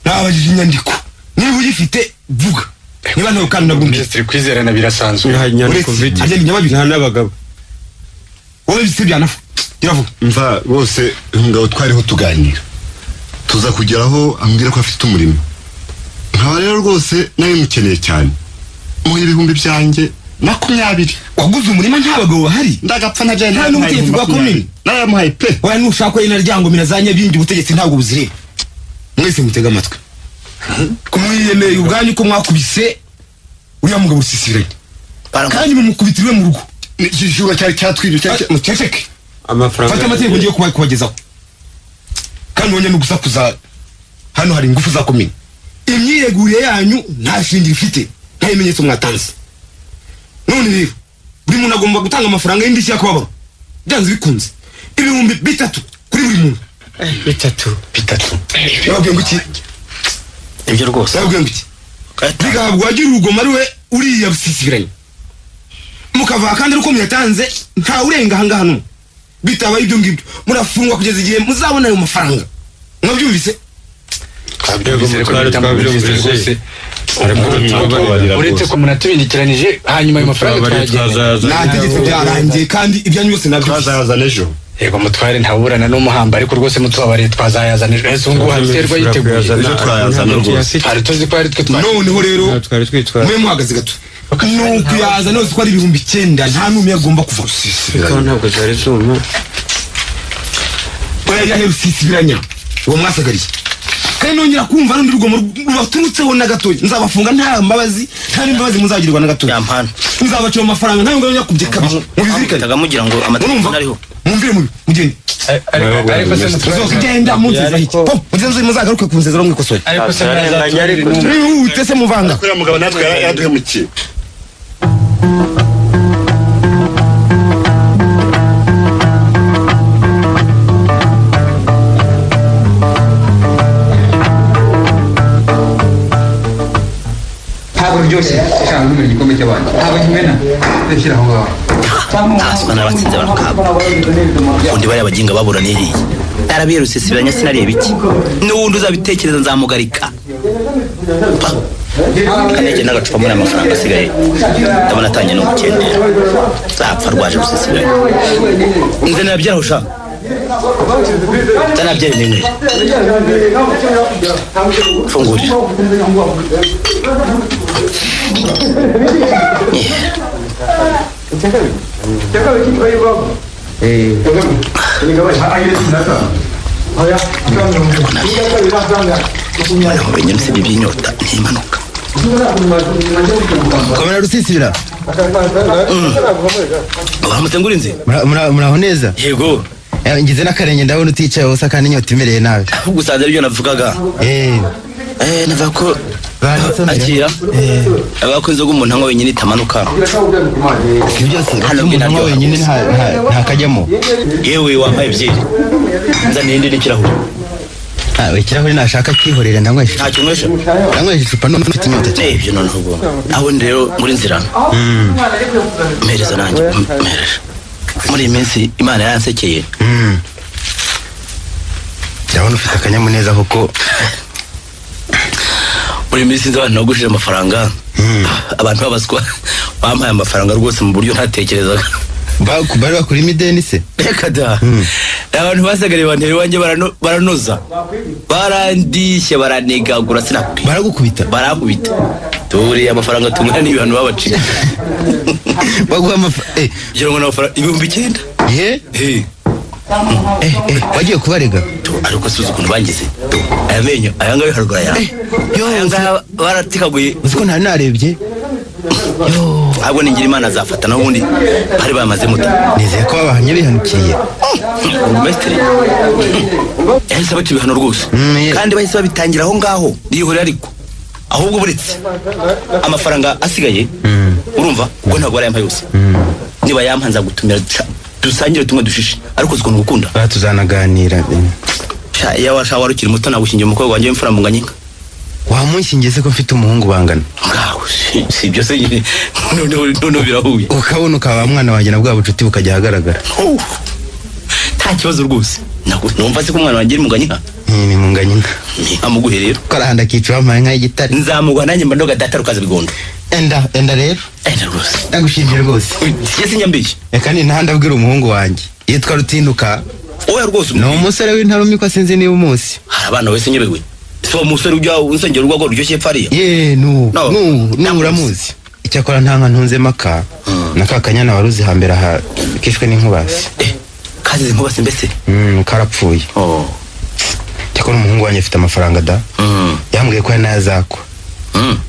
nabajije inyandiko niba uyifite vuga niba ntawe kandi nabumvise Mr. kwizerana birasanzwe nta nyandiko mfite agenda Nyababiri nta n'abagabo wowe bise byanafu yavuga mva bose ngabo twariho tuganira tuza kugeraho ambwira ko afite umurimo nkaba rero rwose nawe mukeneye cyane mu 1000 byanjye 20 waguze umurima nta bagabo bahari ndagapfa nabyo nta n'umutegetsi bwa komini naramuhaye pe oya nushaka ina ryango minazanya bindi ubutegetsi ntabwo buzire mwese mutega amatwi kumwiyemeye ubwanyu ko mwakubise uriya mugabo usisiranye kandi mumukubitiriwe mu rugo igishura cyari cyatwirije muceceke amafaranga fata amategeko ngiye kubagezaho kandi wonye no gusakuza hano hari ingufu za komini imyireguriye yanyu nta shingiro ifite nta bimenyetso mwatanze none rero buri muntu agomba gutanga amafaranga y'indishyi y'akababaro byanze bikunze 3,000 kuri buri muntu 3 nabwiye ngo iki ibyo rwose nabwiye ngo iki bigahabwa wagira urugoma ariwe uriya busisiranye mukava kandi uko muyatanze nta urenga ahangaha no bitabaye ibyo ngibyo murafungwa kugeza igihe muzabona ayo mafaranga mwabyumvise twabyumvise uretse ko munatubindikiranije hanyuma ayo mafaranga nategetse byarangiye kandi ibyanyu byose twazayazana ejo yego mutware ntaburana n'umuhamba ariko rwose mutubabariye twazayazana ejo ese ngo haterwa yiteguye ejo twayazana rwose twari tuzi ko ari twe noneho rero mwe muhagaze gato nuko yaza nose ko ari 9,000 nta numwe agomba kuva bikaba ntabwo zari zuma oya yahe rusisibiranya uwo mwasagariye kandi nongera kumva rundi rugomo rubaturutseho na gatoya nzabafunga nta mbabazi nta n'imbabazi muzagirirwa na gatoya yampana nzabaciye amafaranga nta ngabo nyakubye kabiri mubizirikane tagamugira ngo amategeko ariho mumvire mubi mugende ariko se mutugenda munziza iki muzenze muzagaruke kunzeza romwe kosore ariko se utese muvanga kuri mugabo natwe yaduhemukiye uryoshye cyangwa n'umenya igikombe cy'abandi ntabwo kimena reshyira aho ngaho aswa n'abatsinze barakaba undi bari abaginga baburaniye arabiye rusisibiranya sinareba iki n'uwundi uzabitekereza nzamugarika kanege n'agacupa muri amafaranga asigaye ndabona atanye no gukendera zapfa rwaje rusisibiranya nze nabyaraho sha Tanabye nimwe. Fungurira. Wenyine se bibinyota ntimanuka. Komera rusisira. Bamusengurinze. Muraho neza. Yego. Ngize nakarenge ndabona uticaye hose kandi inyota imereye nabi. Gusanze ibyo navugaga. Nava ko akira. Abako inzoga umuntu anywa wenyine itamanuka. Hano umuntu wenyine nta kajyamo. Yewe wampaye byeri. Nzane indi n'ikirahure. Ikirahure nashaka kwihorera ndanywesha. Ntacyo nywesha. Ndanywesha icupa none mfite inyota cyane. Ibyo none ubwo. Aho rero muri nzira. Mpereza nanjye. Muri iyi minsi Imana yansekeye. Ndabona ufite akanyamuneza kuko muri iyi minsi nzabana nagushije amafaranga. Abantu babaswa bampaye amafaranga rwose mu buryo ntatekerezaga. Bari bakuri imideni se? Reka da. Abantu basagariye bantera iwanjye baranoza. Barandishye baranegagura sinakwi. Baragukubita. Barakubita. Turi amafaranga tumwana n'ibihano babaciye. Baguha amafaranga. Jero ngo amafaranga 9,000. Wagiye kubarega. Ariko suzu kuntu bangize. Ayamenyo ayanga biharugura ya. Ayanga baratikaguye. Uziko nta narebye. Ahubwo ningira Imana azafata naho ubundi hari bamaze muta. Nizeye ko babahanye bihanukiye. Mestre. Yahise baca ibihano rwose. Kandi bahise babitangira aho ngaho. Nihore ariko. Ahubwo buretse amafaranga asigaye. Urumva ubwo ntabwo ari yampaye yose. Niba yampanza gutumira dusangire tumwe dushishe ariko uzikunda gukunda. Tuzanaganira. Ya washawara ukiri muto nagushingiye umukobwa wanjye w'imfura munganyinka. Wamunshingiye ko mfite umuhungu bangana. Si byo se none birahuye. Ukabona ukaba mwana wanjye na bwa bucuti bukajya hagaragara. Nta kibazo rwose. Numva se ko umwana wanjye munganyinka. Ni munganyinka. Amuguhe rero. Karahanda kicwa amaye nka igitari. Nzamugwa nanjye mbandoga data rukaza bigondo. Enda rero. Rwose. Ndagushimye rwose. Yesi nyambije. Eka ni ntanda abwira umuhungu wanjye. Yitwa Rutinduka. Oya rwose. No umusore w'intarumi ko sinzi niba umunsi. Hari abana wese nyebewe. So umusore ujya unsengera urwago ruryoshye pfariya. Uramuzi. Icyakora ntanga ntunze maka. Nakakanyana waruzi hambere aha kishwe n'inkubasi. Kazi inkubasi mbese. Karapfuye. Cyakora umuhungu wanjye afite amafaranga da. Yambwiye ko yanazakwa.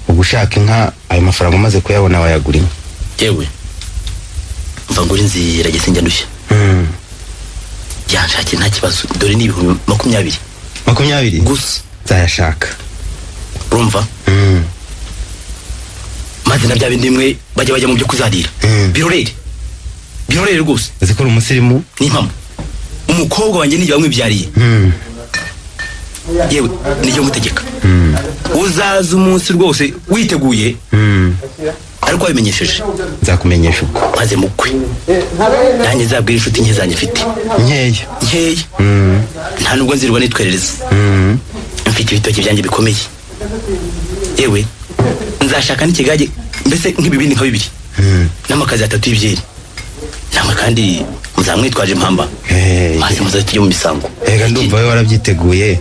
Ugushaka inka ayo mafaranga umaze kuyabona wayagura inka. Yewe. Mva nguri nzira gisenga ndushya. Yanshake nta kibazo. Dore ni 20,000. 20 gusa zayashaka. Urumva? Maze nabya bindimwe bajya mu byo kuzadira. Birorere rwose. Zikora umusirimu ni impamo. Umukobwa wanjye nijye bamwibyariye. Yewe nijye mutegeka. Uzaza umunsi rwose witeguye. Ariko wabimenyesheje. Nzakumenyesha uko. Maze mukwe. Nanjye zabwira inshuti nke zanjye mfite. Nkeya. Nta nubwo nzirwa nitwerereza. Mfite ibitoki byanjye bikomeye. Yewe nzashaka n'ikigage mbese nk'ibibindi nka 2. N'amakazi 3 y'ibyeri. Namwe kandi muzamwitwaje impamba. Maze muzakijye mu misango. Ega ndumva we warabyiteguye.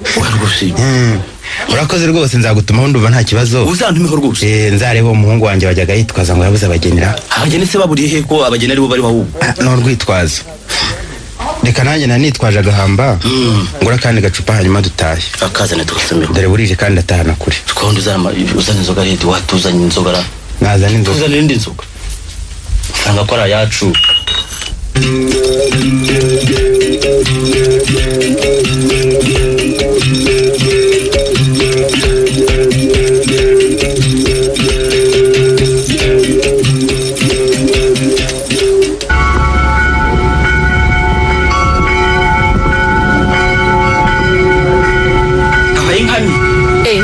Urakoze rwose nzagutumaho ndumva nta kibazo. Uzantumeho rwose. Nzareba umuhungu wanjye wajyaga yitwaza ngo yabuze abagenera. Abageni se baburiye he ko abageni ari bo bari bahu? No rwitwazo. Reka nanjye nanitwaje agahamba. Ngura kandi gacupa hanyuma dutahe. Akazane tugasomera. Dore burije kandi atahana kure. Twahondo uzana inzoga redi watuzanye inzoga ra. Nazana inzoga. Tuzana indi nzoga. Franga kora yacu.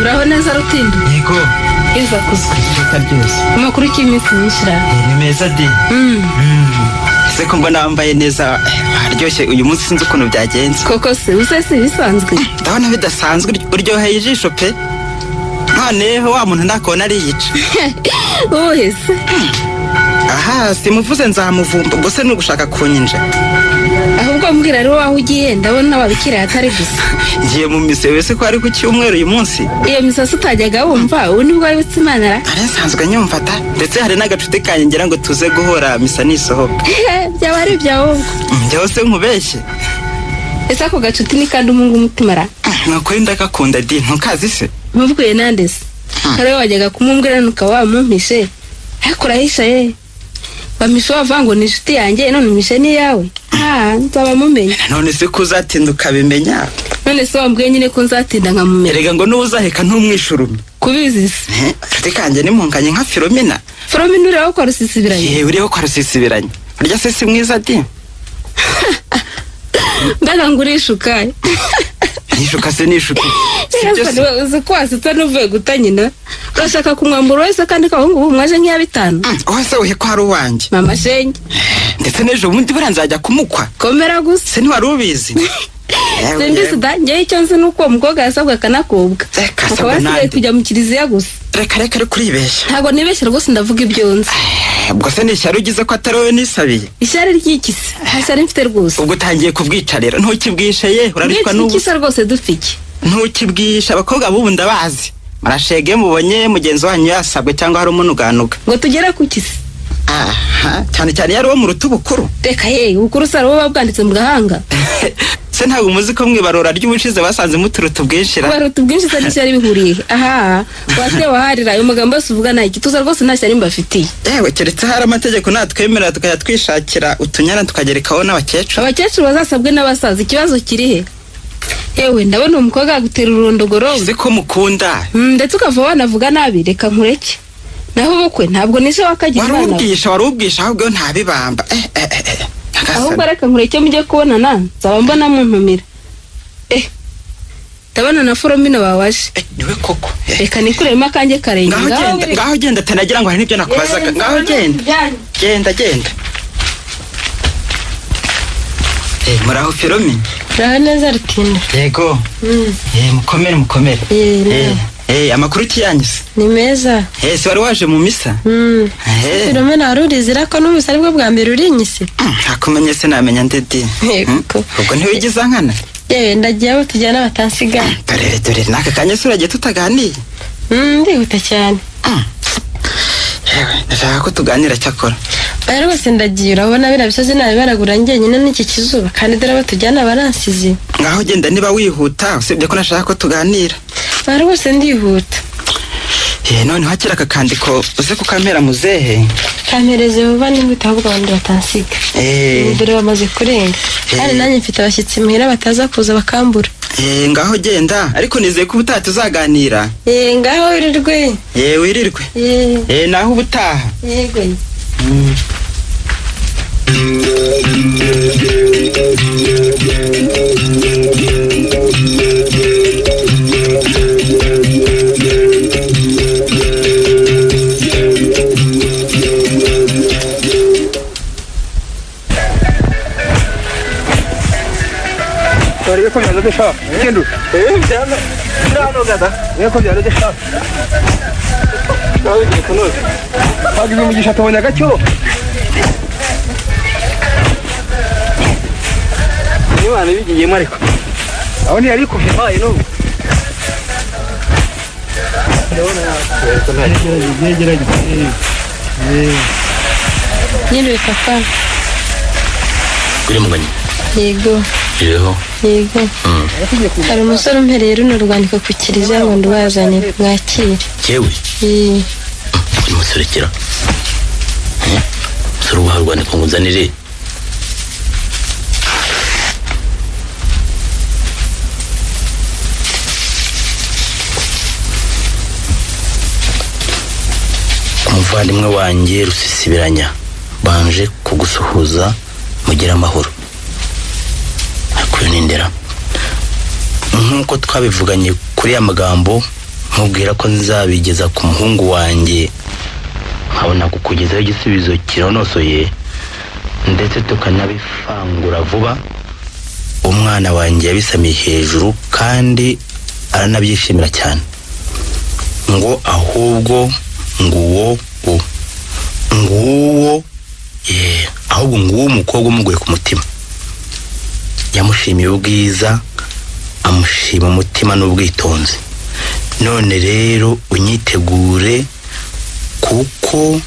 Uraho neza Rutindu? Yego. Iza kuzwe. Byose. Amakuru y'iminsi myinshira. Ni meza de. Se ko mbona wambaye neza aryoshye uyu munsi sinzi ukuntu byagenze. Koko se usese bisanzwe. Ndabona bidasanzwe uryoheye ijisho pe. Noneho wa muntu ndakona ari yica. Ohese. aha simuvuze nzamuvumba ubwo se nugushaka kunyinja ahubwo mbwira rero waho ugiye ndabona wabikira atari gusa ngiye mu mise wese ko ari ku cyumweru uyu munsi iyo misasi utajyaga wumva ubu nibwo wibutse Imana ra ari nsanzwe nyumva ta ndetse hari n'agacuti kanjye ngira ngo tuze guhora misa nisohoka byaba ari ibyawo njyewe se nkubeshye ese ako gacuti ni kandi umungu umutima ra nukuri ndagakunda di ntukazi se mubwiye nande se kare wajyaga kumumbwira nuka wamumpishe ariko urahisha bamisho wavango ni inshuti yanjye none mishe ni yawe nzaba mumenya none se kuzatinda ukabimenya none se wambwiye nyine ko nzatinda nkamumenya erega ngo n'uzaheka ntumwishurume kubizi se inshuti kanjye nimunganye nka Filomena uriho kwa rusisibiranye uriho kwa rusisibiranye urya se si mwiza di mbega ngo urishukaye nishuka se nishuka uzi ko wasitse n'uvuye guta nyina urashaka kumwambura wese kandi kahungu ubu mwaje nk'iya 5 wese uhe ko ari uwanjye mama shenge ndetse n'ejo bundi buranzajya kumukwa komera gusa se ntiwari ubizi simbizi da njyewe icyo nzi nuko umukobwa yasabwa akanakobwa akaba asigaye kujya mu kiliziya gusa reka kuribeshya ntabwo nibeshya rwose ndavuga ibyo nzi ubwo se ni ishyari ugize ko atari wowe nisabiye ishyari ry'ikisi ishyari mfite rwose ubwo utangiye kubwica rero ntukibwishe ye urarishwa n'ubu ikisa rwose dufike ntukibwisha abakobwa b'ubu ndabazi marashege mubonye mugenzi wanyu yasabwe cyangwa hari umunuganuga ngo tugere ku kisi cyane cyane yari wo mu rutubukuru reka ubukuru saro bo babwanditse mu gahanga se ntabwo umuzi ko mwibarura ry'ubushize basanze muturutu bwinshira barutu bwinshi se n'ishyari bihuriye wase waharira uyu mugambo wose uvuga nta igituza rwose nta shyari mbafitiye yewe keretse hari amategeko natwemerera tukajya twishakira utunyana tukagerekaho abakecuru bazasabwe n'abasaza ikibazo kiri he ndabona umukobwa agutera ururondogoro uzi ko mukunda ndetse ukava wanavuga nabi reka nkureke naho ubukwe ntabwo nise wakagira imana warubwisha ahubwo ntabibamba ahubwo reka nkureke mujye kubonana nzaba mbona muntumira ndabona na Filomena bawaje niwe koko reka nikuremo akanjye karenge ngaho genda tanagira ngo hari n'ibyo nakubazaga ngaho genda muraho Filomena uraho neza rutinda yego mukomere amakuru utiyanyise ni meza se wari waje mu misa Filomena wari urizira ko n'umusa aribwo bwa mbere urinyise ntakumenye se namenya ndedi ubwo ntiwigiza nkana yewe ndagiye abo tujyana batansiga dore n'aka kanya se uragiye tutaganiye ndihuta cyane ndashaka ko tuganira cyakora bari rwose ndagiye urabona biriya bisozi nabi baragura njyenyine n'iki kizuba kandi dore abo tujyana baransize ngaho genda niba wihuta usibye ko nashaka ko tuganira bari rwose ndihuta none hakira aka kandiko uze kukampera muzehe kampereze vuba n'imbuto ahubwo abandi batansiga dore bamaze kurenga kandi nanjye mfite abashyitsi muhira bataza kuza bakambura ngaho genda ariko nizeye ko ubutaha tuzaganira ngaho wirirwe wirirwe naho ubutaha yego Ko ya de shop. Kendo. Jana. Jana gada. Ko ya de shop. Nawe kono. Hagi mu gisha to nyaga cyo. Ni wana bigiye mariko. Awoni ariko hayi no. Nyine papa. Kuri mugani. Yego. Yego. Hari umusore umpereye runo rwandiko ku kiliziya ngo ndubazane mwakire. Yewe. Uri musore kira. Musore ubaha rwandiko ngo nzanire. Umuvandimwe wanjye Rusisibiranya banje kugusuhuza mugira amahoro. Nindera nkuko twabivuganye kuri amagambo nkubwira ko nzabigeza ku muhungu wanjye nkabona kukugezaho igisubizo kironosoye ndetse tukanabifangura vuba. Umwana wanjye yabisamiye hejuru kandi aranabyishimira cyane ngo ahubwo nguwo nguwo ahubwo nguwo umukobwa umugoye ku mutima yamushimiye ubwiza amushima umutima n'ubwitonzi none rero unyitegure kuko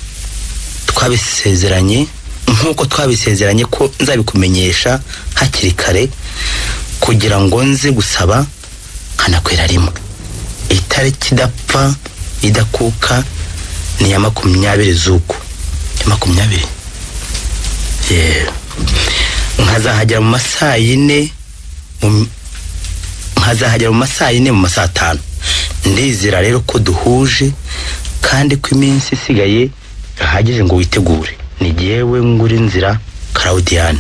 twabisezeranye nkuko twabisezeranye ko nzabikumenyesha hakiri kare kugira ngo nze gusaba nkanakwera rimwe itariki idapfa idakuka ni ya 20 z'uko 20 nkazahagera mu masaa 4 mu masaa 5 ndizera rero ko duhuje kandi ko iminsi isigaye ahagije ngo witegure ni jewe nguri nzira Claudiane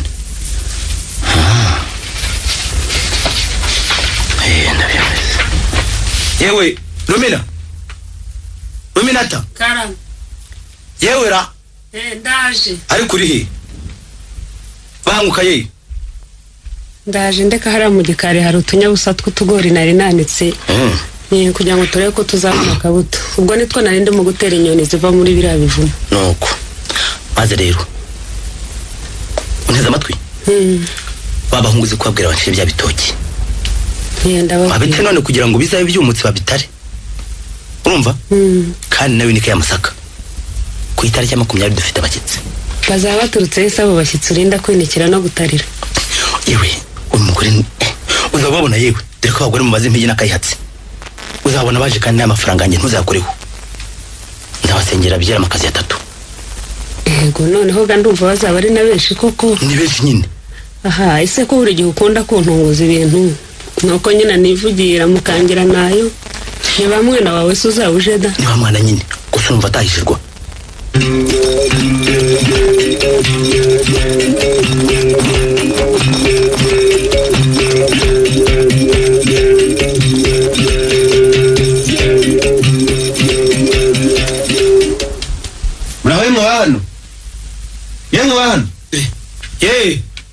ndabyemeza yewe Ruminata Karame yewe ra ndaje ariko uri he banguka ye ndaje ndeka hariya mu gikari hari utunyabusa tw'utugori nari nanitse kugira ngo turebe ko tuzabona akabuto ubwo nitwo nari ndimo gutera inyoni ziva muri biriya bivumo nuko maze rero uneza amatwi babahunguze kubabwira bashire bya bitoki babite none kugira ngo bizabe byumutse babitare urumva kandi nawe nike y'amasaka ku itariki ya 20 dufite abakitse bazaba baturutse isabo bashyitsi urinda kwinikira no gutarira yewe umugore uzababona yewe dore ko abagore mubaze impigi n'akayihatse uzabona baje kandi n'amafaranga nge ntuzakoreho ndabasengera byera amakazi 3 yego noneho ndumva bazaba ari na benshi koko ni benshi nyine aha ise ko buri gihe ukunda kuntunguza ibintu nuko nyina nivugira mukangira nayo ni bamwe na wawe suzabuje da ni bamwana nyine gusa umva atahishirwa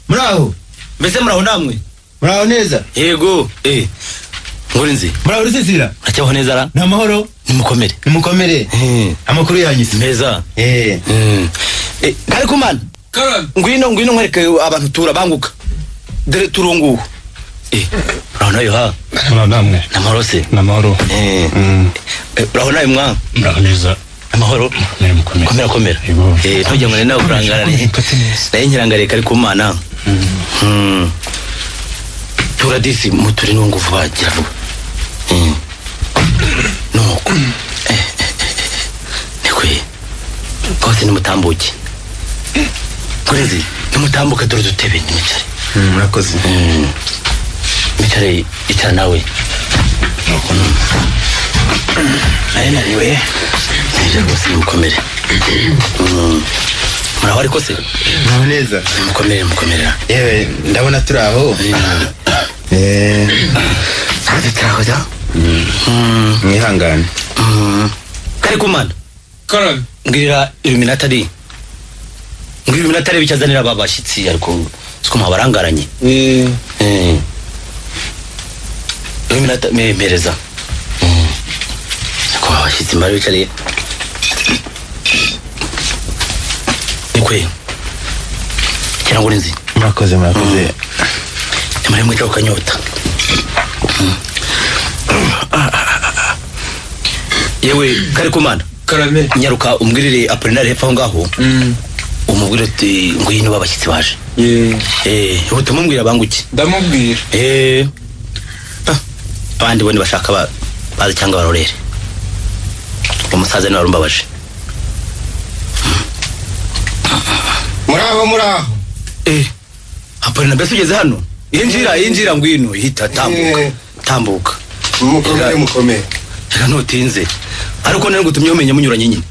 muraho mbese muraho namwe muraho neza yego ngurinzi muraho rusisira acyaho neza ra namahoro nimukomere amakuru yanyu meza kare kumana ngwino nkwereke abantu tura banguka dere turungu muraho nayo ha muraho namwe namahoro se namahoro muraho nayo mwa muraho neza amahoro komera ntujye ngo nawe urangarare naye nkirangare kare kumana turadisi muturi n'unguvu bagira vuba nuko nikwe bose nimutambuke kurezi nimutambuke dore dutebe nimicare murakoze micare icara nawe nuko naye nariwe nje rwose mukomere muraho ariko se muraho neza mukomerera yewe ndabona turi aho turaho ja mwihangane kare kumana Karame ngirira Illuminati bicazanira babashitsi ariko siko mwabarangaranye Illuminati mereza ko abashitsi mbari bicariye nikwe kirango nzi murakoze tamare mwica ukanyota yewe kare kumana Karame nyaruka umbwirire Apollinaire hepfo aho ngaho umubwire ati ngwino babashyitsi baje utumubwira banguki ndamubwira abandi bone bashaka bazi cyangwa barorere umusaza ni warumbabaje muraho Apollinaire mbese ugeze hano yinjira ngwino hita tambuka mukomere reka ntutinze ariko nari gutumye umenya munyuranye nyine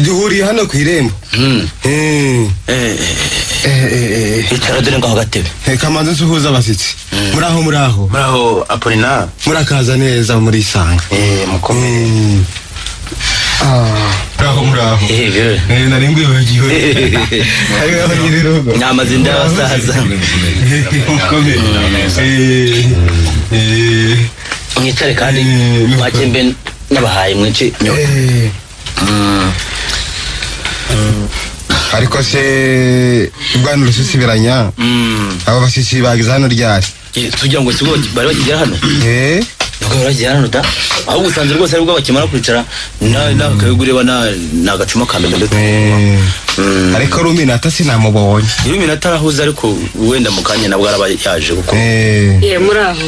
duhuriye hano ku irembo icara dore ngaho gatebe kamanzi nsuhuza abashyitsi muraho Apollinaire murakaza neza muri isanga mukomere muraho nari ngwibagiwe hariho nyirirugo nyamaze ndabasaza mukomere mwicare kandi mwakembe n'abahaye mwice ariko se bwana rusisibiranya aba basisi bagize hano ryari tugira ngo sibo bari bakigera hano nuko baragiye hano da ahubwo usanze rwose aribwo bakimara kwicara nakabigureba nagacuma kamenya ndetse ariko Ruminata sinamubonye Ruminata arahuze ariko wenda mu kanya nabwo araba yaje kuko muraho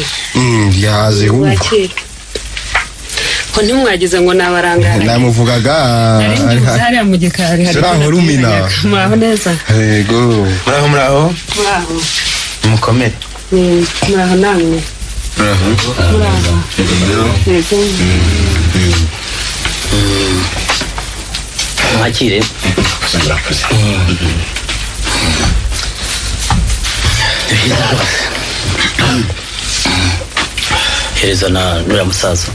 yaje ko ntimwagize ngo nabarangara namuvugaga hariya mu gikari hari Rumina muraho neza yego muraho mukomere muraho namwe mwakire hereza na nura musaza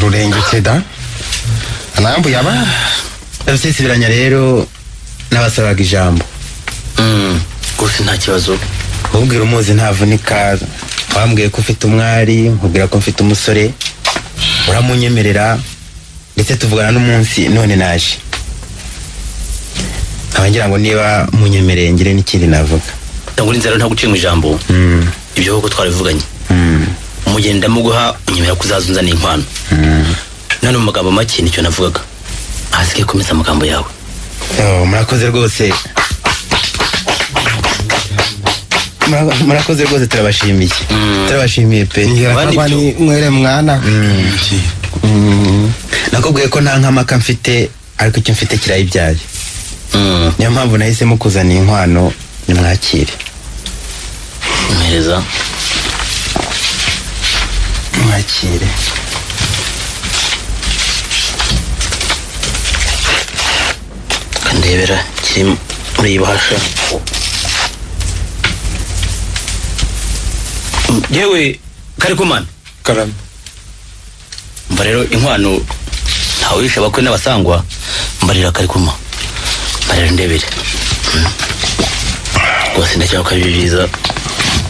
rurengetse da anambu yaba rusisibiranya rero nabasabaga ijambo gusa nta kibazo ubwira umuzi ntavunika wambwiye ko ufite umwari nkubwira ko mfite umusore uramunyemerera ndetse tuvugana n'umunsi none naje ngira ngo niba munyemereye ngire n'ikindi navuga ndangura inzara nta guciye mu ijambo ibyo koko twarabivuganye umugenda muguha unyemera kuzazunza n'inkwano none mu magambo make nicyo navugaga hasigaye komeza amagambo yawe murakoze rwose murakoze rwose turabashimiye pe mwere mwana nakubwiye ko nta nkamaka mfite ariko icyo mfite kirayibyaye niyo mpamvu nahisemo kuzana inkwano nimwakire mpereza mwakire kandebera kiri muri iyi bahasha yewe Karikumana karame mba rero inkwano ntawe wishe abakwe n'abasangwa mbarira Karikuma mbarira ndebere rwose ndacyaka ko ari byiza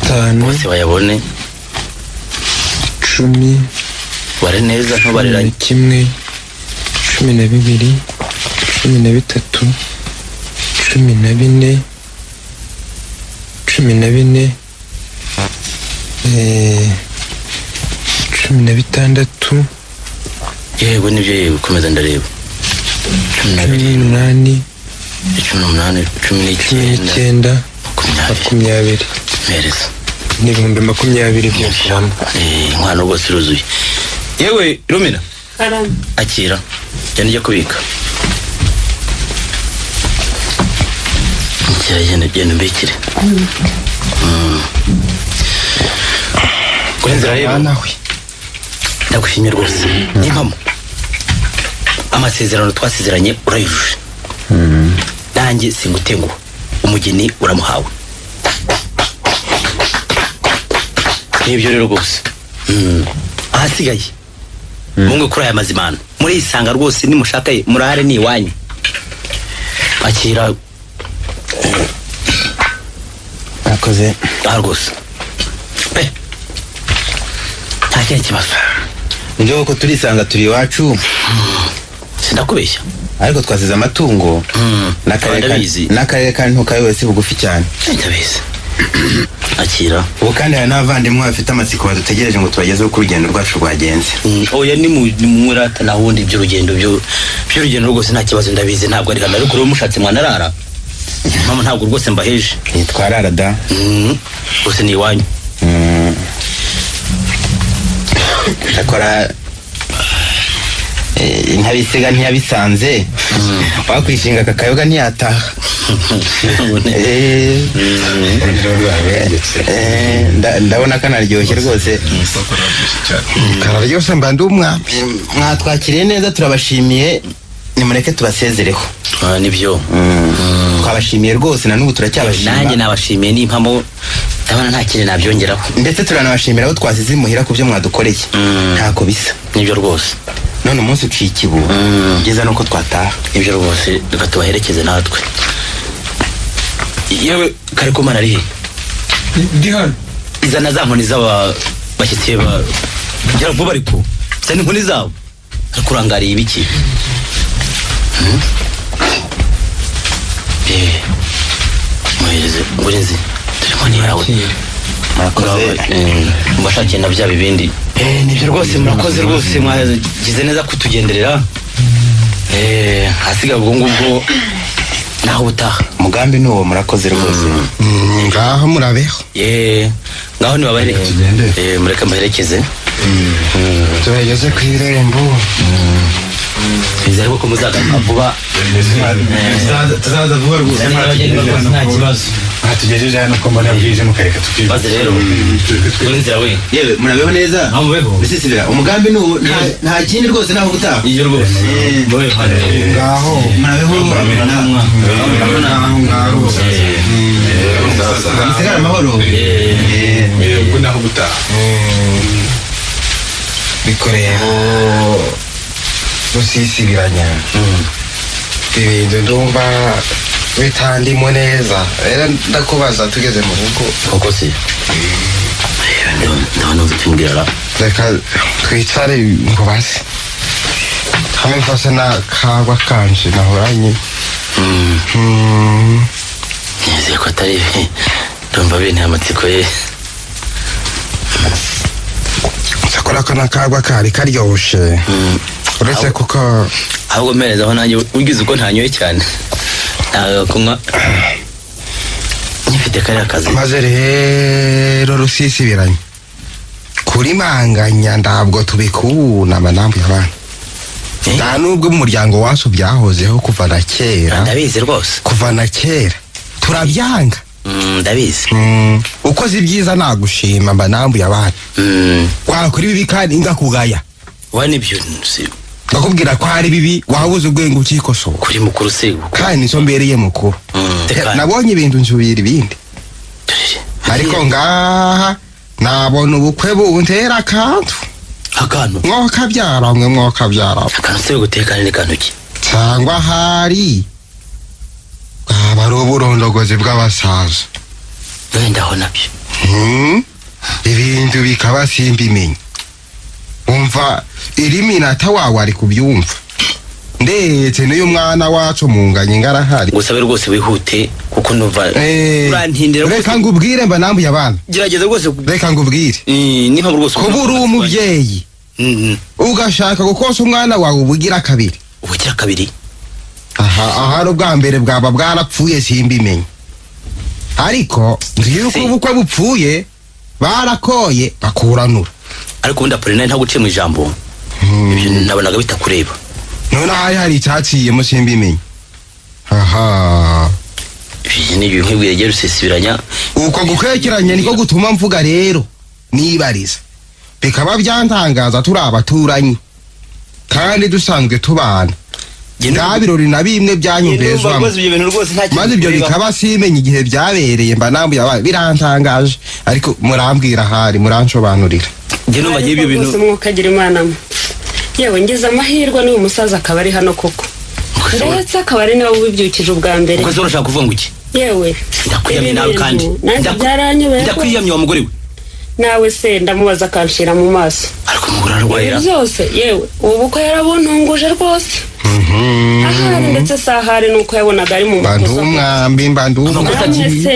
5 bose bayabone 10 bare neza ntubarira 1 12 13 14 14 16 yewe nibyo yewe komeza ndareba 18 19 20 mereza n'ibihumbi 20 byose hamwe inkwano rwose iruzuye yewe Rumina akira jya nijya kubika genda mbikire kuri inzira rero ndagushimye rwose n'impamo amasezerano twasezeranye urayujuje nanjye singutenguha umugeni uramuhawe nibyo rero rwose ahasigaye mungwe kuri aya mazimano murisanga rwose nimushaka murare ni iwanyu akira akoze rwose nta kindi kibazo nibyo ko turisanga turi iwacu sindakubeshya ariko twasize amatungo n'akarere kandi ntukabe wese bugufi cyane ndabizi akira ubu kandi hari n'abavandimwe bafite amatsiko badutegereje ngo tubagezeho uko urugendo rwacu rwagenze oya ni mwirata na wundi by'urugendo by'urugendo rwose nta kibazo ndabizi ntabwo ari ariko rero mushatse mwanarara mama ntabwo rwose mbaheje nitwarara da rwose ni iwanyu ndakora ntabisiga ntiyabisanze wakwishinga kakayoga ntiyataha ndabona kanaryoshye rwose kararyoshye mba ndi umwami mwatwakiriye neza turabashimiye nimureke tubasezereho nibyo twabashimiye rwose na n'ubu turacyabashima nanjye nabashimiye n'impamo ndabona nta kindi nabyongeraho ndetse turanabashimira aho twasize imuhira ku byo mwadukoreye ntako bisa nibyo rwose none umunsi uciye ikibu byiza nuko twataha nibyo rwose reka tubaherekeze natwe yewe Karikumana ari he ndi hano izana za nkoni bashyitsi bagira vuba ariko se ni nkuni zabo ariko urangariye ibiki muhereze ngurinzi telefoni yawe mbashakiye na bya bibindi nibyo rwose murakoze rwose mwagize neza kutugenderera hasigaye ubwo ngubwo naho ubutaha umugambi ni uwo murakoze rwose ngaho murabeho ngaho nibabaherekeze mureke mbaherekeze turageze ku irembo twizere ko muzagaruka vuba tuzaza vuba rwose nta kibazo tugejeje hano ko mbona bwije mukareka tukiba maze rero urinzira we yewe murabeho neza bisisibira umugambi ni nta kindi rwose naho gutaha iyo rwose ngaho murabeho musigara amahoro ubwo naho gutaha bikorero rusisibiranya ibintu ndumva bitandimo neza rero ndakubaza tugeze mu rugo koko se ndabona utumbwira reka twicare ngo base hamwe mfase n'akagwa kanje nahoranye nizeye ko atari ndumva binteye amatsiko ye sakora ko n'akagwa kari karyoshe uretse kuko ahubwo mpereza aho nanjye ugize uko ntanyoye cyane ntabwo kunywa nyifite kariya kazi maze rero rusisibiranye kuri manganya ntabwo tubikunama nambuye abana nta nubwo umuryango wacu byahozeho kuva na kera ndabizi rwose kuva na kera turabyanga ndabizi ukoze ibyiza nagushima mba nambuye abana wakora ibibi kandi ngakugaya wa nibyo ngakubwira ko hari bibi wabuze ubwenge ukikosora kuri mukuru se kandi nizo mbereye mukuru nabonye ibintu nsubira ibindi ariko ngaha nabona ubukwe buntera akantu mwokabyara mwe mwokabyara akantu se gutekana ni kantu ki cyangwa hari bwaba ari uburondogozi bw'abasaza wenda aho nabyo ibintu bikaba simbimenye umva iri minota wawe ari kubyumva ndetse n'uyu mwana wacu munganye ngarahari gusabe rwose wihute kuko numva urantindira reka ngubwire mba nambuye abana gerageza rwose reka ngubwire niho rwose kuba uri umubyeyi ugashaka gukosa umwana wawe ubugira kabiri aha ubwa mbere bwaba bwarapfuye simbimenye ariko nzi yuko ubukwe bupfuye barakoye bakuranura ariko ubundi Apollinaire ntabwo uciye mu ijambo ibyo nabonaga bitakureba none hari icyaciyemo simbimenye aha ibyo ni ibintu nk'ibwirege rusisibiranya uko gukwekeranya niko gutuma mvuga rero nibariza bikaba byantangaza turi abaturanyi kandi dusanzwe tubana nta birori na bimwe byanyumvezwamo maze ibyo bikaba simenye igihe byabereye mba nambuye abana birantangaje ariko murambwira ahari muransobanurira ibyo bintu mwokagira imana yewe ngeze amahirwe n'uyu musaza akaba ari hano koko ndetse akaba ari nawe ubibyukije ubwa mbere uko urashaka kuvuga ngo iki yewe ndakwiyamye nawe kandi ndakwiyamye wa mugore we nawe se ndamubaza akanshira mu maso ariko umugore arwahira byose yewe ubu ko yarabuntunguje rwose ahari ndetse se ahari nuko yabonaga ari mu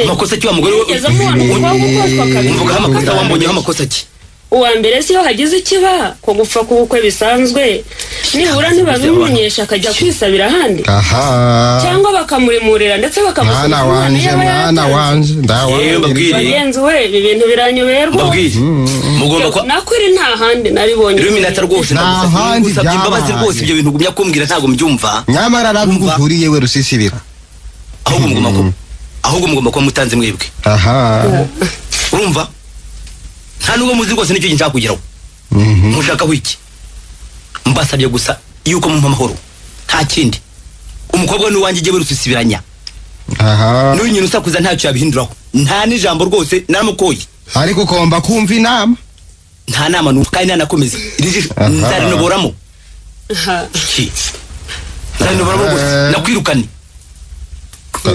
makosa ki wa mugore we umvuga amakosa wambonyeho amakosa ki uwa mbere si yo hagize ikiba ko gupfa k'ubukwe bisanzwe nibura ntibabimumenyesha akajya kwisabira ahandi cyangwa bakamurimurira ndetse bakamusubiza mwana wanje bagenzi we ibi bintu biranyobeye rwose nakwiri nta handi naribonye iluminata rwose ndagusabye imbabazi rwose ibyo bintu ugumya kumbwira ntabwo mbyumva nyamara aravuga ukuri yewe rusisibira ahubwo mugomba kuba mutanze mwebwe urumva nta nubwo muzi rwose nicyo nshaka kugeraho mushakaho iki mbasabye gusa yuko mumpa amahoro nta kindi umukobwa n'uwanjye igiye rusisibiranya n'uyu nyine usakuza ntacyo yabihinduraho nta n'ijambo rwose naramukoye ariko ugomba kumva inama nta nama n'ubu kandi ntanakomeze nzarinoboramo nzarinoboramo gusa nakwirukane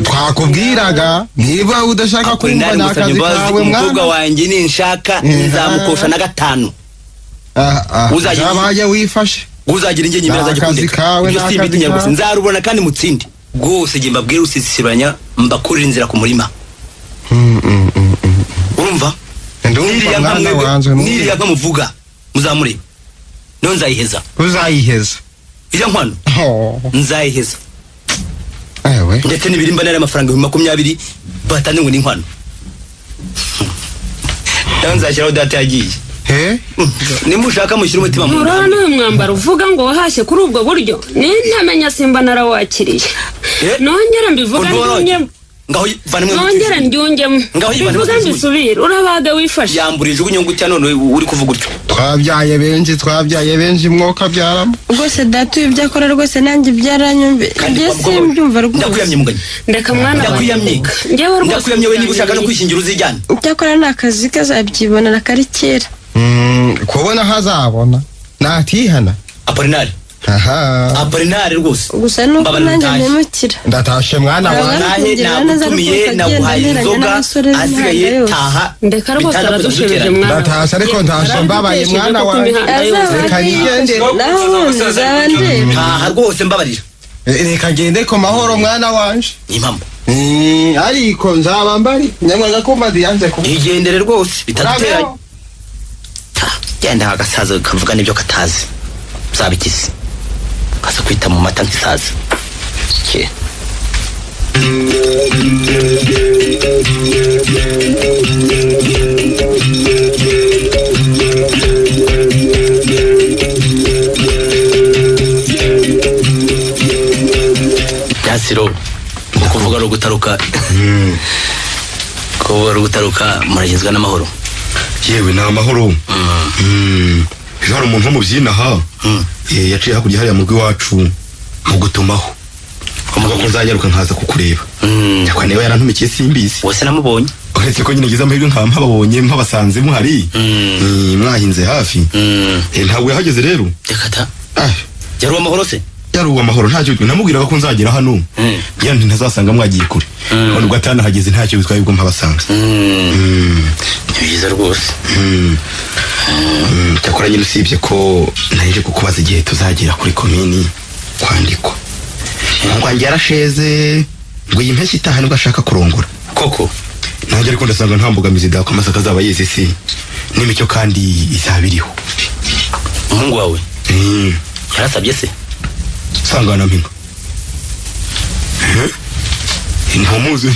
twakubwiraga niba udashaka kumva nakazi kawe mwana umukobwa wanjye ninshaka nzamukosha na 5 uzaje wifashe uzagira ingenye imbere azajya kundeka ibyo si ibitinya gusa nzarubona kandi mutsinde rwose nge mbabwira usisibanya mbakurira inzira ku murima urumva niriya nkamuvuga muzamure no nzayiheza uzayiheza ija nkwano nzayiheza ndetse nibirimba nari amafaranga 20 batane ngo ni nkwano nzashyiraho data yagiye nimushaka mushyira umutima mu murana umwambaro uvuga ngo wahashye kuri ubwo buryo nintamenya simba narawakiriye nongera mbivuga njyungemo nongera njyungemo bivuga mbisubire urabaga wifashe yamburije ubunyungu cyane none uri kuvuga utyo twabyaye benshi mwoka byaramo rwose data ibyo akora rwose nanjye byaranyumve njye simbyumva rwose ndakuyamye muganye ndeka mwana ndakuyamye njyewe rwose ndakuyamye we niba ushaka no kwishingira uzijyane cyakora nakazi kazabyibonera kari kera kubona hazabona natihana Apolinari rwose gusa nuko nanjye nemukira ndatashe mwana wanjye nagutumiye naguhaye inzoga asigaye taha ndeka rwose aradushebeje mwana ndatashe ariko ntashe mbabaye mwana wanjye reka nigende naho nzabande taha rwose mbabarira reka ngende ko mahoro mwana wanje impamvu ariko nzaba mbari nyamwanga kumva diyanze ku igendere rwose bitaduteranye genda agasaza kavuga nibyo katazi zabikize kaza kwita mu mata nk'isaza Yasiro kuvuga ro gutaruka kuvuga ro gutaruka muragezwa n'amahoro yewe na amahoro hari umuntu mu byinaha yaciye hakurya hariya mu rw'iwacu mu gutumaho amuga ko nzanyaruka nkaza kukureba yakwa niwe yarantumikiye simbizi wose namubonye uretse ko nyine gize amahirwe nkababonye mpabasanze muhari mwahinze hafi ntabwo yahageze rero rekata yari amahoro se yari amahoro ntacyo namubwiraga ko nzagera hano yandi ntazasanga mwagiye kure none ubwo atanahageze ntacyo bitwaye ubwo mpabasanze byiza rwose cyakora nyine usibye ko naje kukubaza igihe tuzagera kuri komini kwandikwa ngwanjye yarasheze ngo iyi mpeshyi itaha nibwo ashaka kurongora koko nanjye ariko ndasanga nta mbogamizi dako amasaka azaba yeze se n'imicyo kandi izabiriho umuhungu wawe yarasabye se sangana mpinga ntumuzi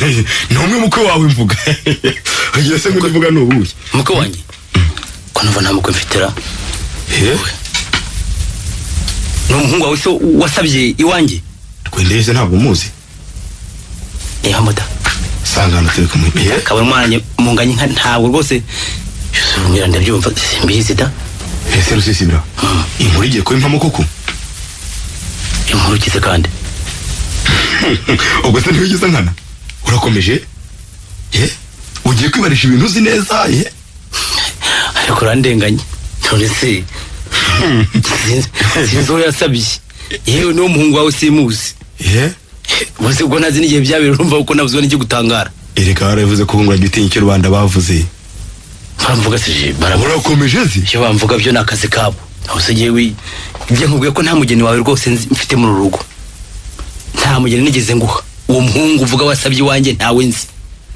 n'umwe mukwe wawe mvuga agiye se ngo mvuga n'ubuye mukwe wanjye ko numva nta mukwe mfitira n'umuhungu wawe se wasabye iwanjye kwendeze ntabwo muzi hamuda sangana turi kumwe kabone umwana munganye ntabwo rwose ngira ndabyumva simbizi da ese rusisibira inkuru igiye ko impamo koko inkuru kize kandi ubwo se ntiwigeze nkana urakomeje ugiye kwibarisha ibintu uzi neza ariko urandenganye none se sinzi uwo yasabye yewe n'uwo muhungu wawe simuzi bose ubwo ntazi n'igihe byabera urumva uko nabuzwa n'icyo gutangara ereka baravuze ko ngo ugitinya icyo rubanda bavuze baramvuga se urakomeje zi icyo bamvuga byo ni akazi kabo aho se yewe ibyo nkubwiye ko nta mugeni wawe rwose mfite muri uru rugo nta mugeni nigeze nguha uwo muhungu uvuga wasabye iwanjye ntawe nzi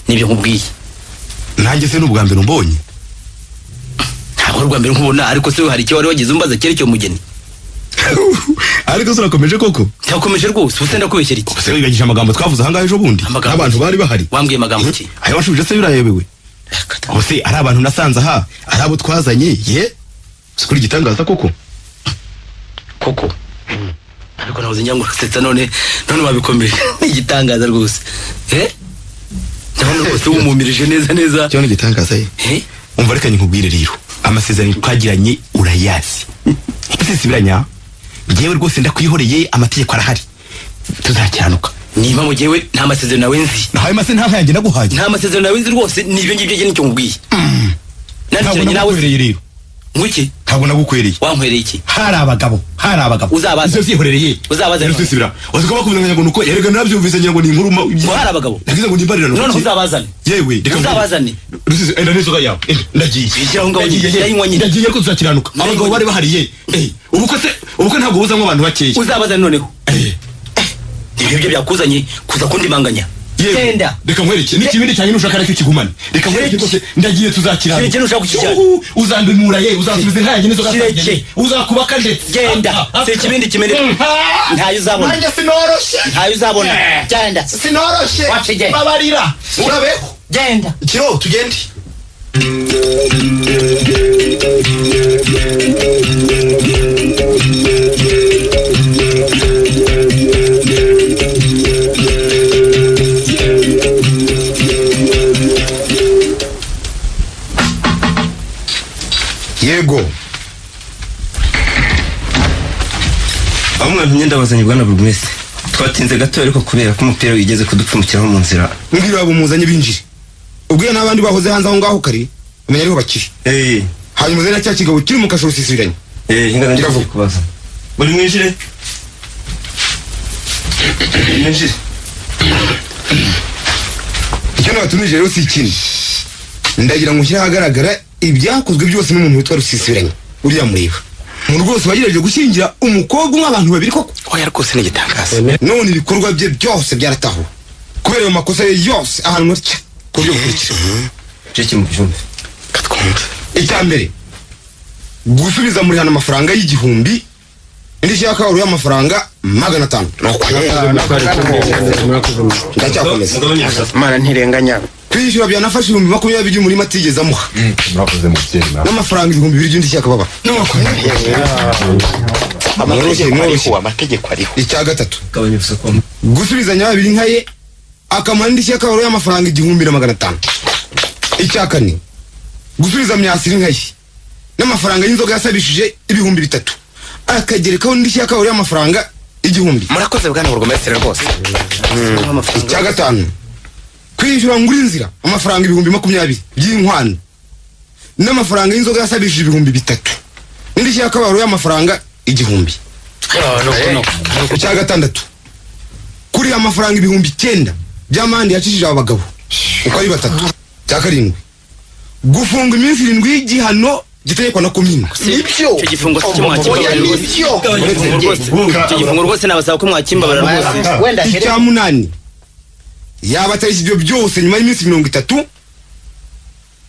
nibyo nkubwiye nanjye se n'ubwa mbere umbonye ntabwo ari ubwa mbere nkubona ariko se hari icyo wari wagize umbaza cyerekeye umugeni ariko se urakomeje koko cyakomeje rwose ubuse ndakubeshyera iki ubuse wibagije amagambo twavuze ahangaha ejo bundi n'abantu bari bahari wambwiye amagambo ki ayo washubije se birayebewe ubuse ari abantu nasanze aha ari abo twazanye si kuri igitangaza koko ariko nabuze njya ngo urasetsa none wabikomeje igitangaza rwose ndabona rwose wumumirije neza cyo ni igitangaza umva reka nkubwire rero amasezerano twagiranye urayazi sisibiranya ngewe rwose ndakwihoreye amategeko arahari tuzakiranuka niba mu gihe nta masezerano nawe nzi nahaye mase nta nkayange naguhaye nta masezerano nawe nzi rwose nibyo ngibyo nicyo nkubwiye ntabwo nakubereye rero ngwiki ntabwo nagukwereye wankwereye iki hari abagabo uzabaza izo zihorereye uzabaza rusisibira wazi ko bakubwira ngo nuko yerega nabyumvise ngira ngo ni inkuru hari abagabo nagize ngo nimbarira none uzabazane yewe reka uzabazane rusisi enda nezo yawe ndagiye bishyiraho ngaho nyine ndagiye ko tuzakiranuka abagabo bari bahariye ubukwe ntabwo buzamo abantu bakeya uzabazane noneho ibyo byakuzanye kuza kundimanganya genda reka nkwereke n'ikibindi cyane nushaka ariko kigumane reka nkwereke rwose ndagiye tuzakirana kireke nushaka kukijyana uzandimura uzasubiza ntaye nizo kireke uzakubaka ndetse genda se ikibindi kimene ntayo uzabona nanjye sinoroshye ntayo uzabona genda sinoroshye babarira urabeho genda kiro tugende yego amwe ntumye ndabazanye bwana burugumesi twatinze gato ariko kubera ko umupira wigeze kudupfumukiraho mu nzira mbwira abo muzanye binjire ubwiye n'abandi bahoze hanze aho ngaho kare umenya ariho bakiri hanyuma uzane cya kigabo kiri mu kasho rusisibiranye ingana ngira kubaza buri mwinjire icyo nabatumije rero si ikindi ndagira ngo ushyire ahagaragara ibyakozwe byose n'umuntu witwa rusisibiranye uriya mureba umuntu rwose wagerageje gushyingira umukobwa nk'abantu babiri koko oya rwose ni igitangaza none ibikorwa bye byose byaratahuwe kubera ayo makosa ye yose ahantu hatya ku buryo bukurikira ceki mu byumve katwumve icya mbere gusubiza muri hano amafaranga y'igihumbi indi shaka uri y'amafaranga 500 ndacyakomeza mana ntirenganya kwishyura byanafashe 20,20 muri matigeze amuha murakoze mu byema n'amafaranga 2,000 y'indi shaka baba amategeko ariho icya gatatu gusubizanya babiri nkaye akamuha indi shaka uri y'amafaranga 1,500 icya kane gusubiza myasiri nkaye n'amafaranga y'inzoga yasabishije 3,000 akagerekaho indi shaka uri y'amafaranga 1,000 murakoze bwana burugumesire rwose icya gatanu kwishyura nguri inzira amafaranga 20,20 by'inkwano n'amafaranga y'inzoga yasabishije 3,000 n'indi shaka uri y'amafaranga 1,000 icya gatandatu kuri amafaranga 9,000 by'amande yacishije abagabo uko ari 3 cya karindwi gufunga iminsi 7 y'igihano gitegekwa na komine icyo gifungo cy'umwakimbabara rwose nabasaba ko mwakimbabara rwose icya munani yaba atarishye ibyo byose nyuma y'iminsi 30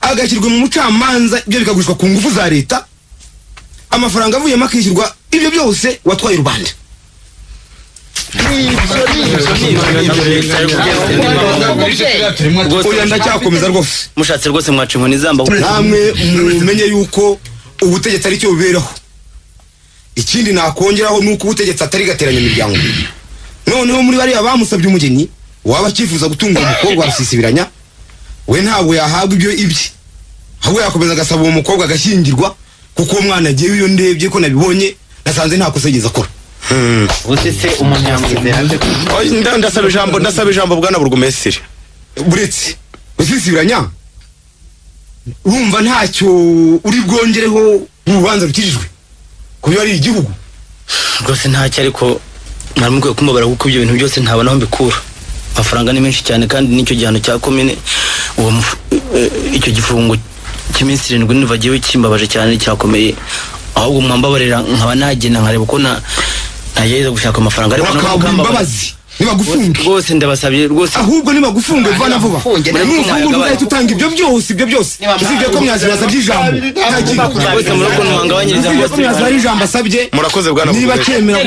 agashyirwa mu mucamanza ibyo bikagurishwa ku ngufu za leta amafaranga avuyemo akishyurwa ibyo byose watwaye rubanda oya ndacyakomeza rwose mushatse rwose mwaca inkoni zamba namwe mumenye yuko ubutegetsi ari cyo buberaho ikindi nakongeraho nuko ubutegetsi atari gateranya imiryango noneho muri bariya bamusabye umugeni waba akifuza gutunga umukobwa wa rusisibiranya we ntabwo yahabwa ibyo ibye ahubwo yakomeza agasaba uwo mukobwa agashyingirwa kuko uwo mwana agiye iyo ndebye ko nabibonye nasanze nta kosa yigeze akora usese umuntu yamwizera ndasaba ijambo bwana burugumesire buretse rusisibiranya urumva ntacyo uri bwongereho urubanza rukijijwe kubyo ari igihugu rwose ntacyo ariko mwaramubwiye kumubara kuko ibyo bintu byose ntabona aho mbikura amafaranga ni menshi cyane kandi n'icyo gihano cya komine icyo gifungo cy'iminsi 7 nivagiwe kimbabaje cyane cyakomeye ahubwo mwambabarira nkaba nagenda nkareba uko nageza gushaka amafaranga ariko imbabazi nibagufunge rwose ndabasabye rwose ahubwo nibagufunge vana vuba nimufunge uzahita utanga ibyo byose usibye ko mwazibasabye ijambo rwose murako mwangabanyiriza rwose mwazibari ijambo asabye murakoze bwana niba cyemera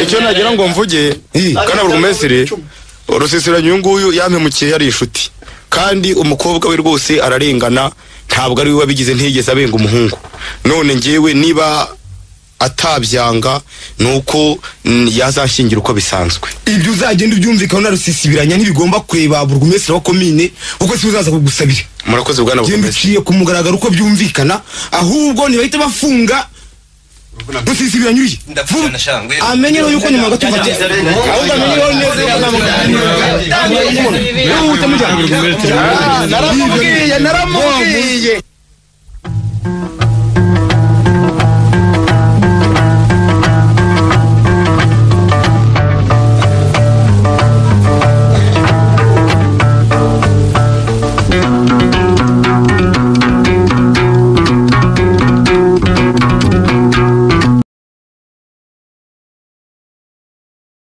icyo nagira ngo mvuge bwana burugumesire rusisibiranya uyu nguyu yampemukiye yari inshuti kandi umukobwa we rwose ararengana ntabwo ari we wabigize ntigeze abenga umuhungu none ngewe niba atabyanga nuko yazashingira uko bisanzwe ibyo uzagenda ubyumvikana na rusisibiranya ntibigomba kweba burugumesire wa komine kuko si uzaza kugusabira murakoze bwana burugumesire uciye ku mugaragaro uko byumvikana ahubwo ntibahita bafunga rusisibiranya uriye amenyeho yuko nyuma gato ahubwo amenyeho neza naramubwiye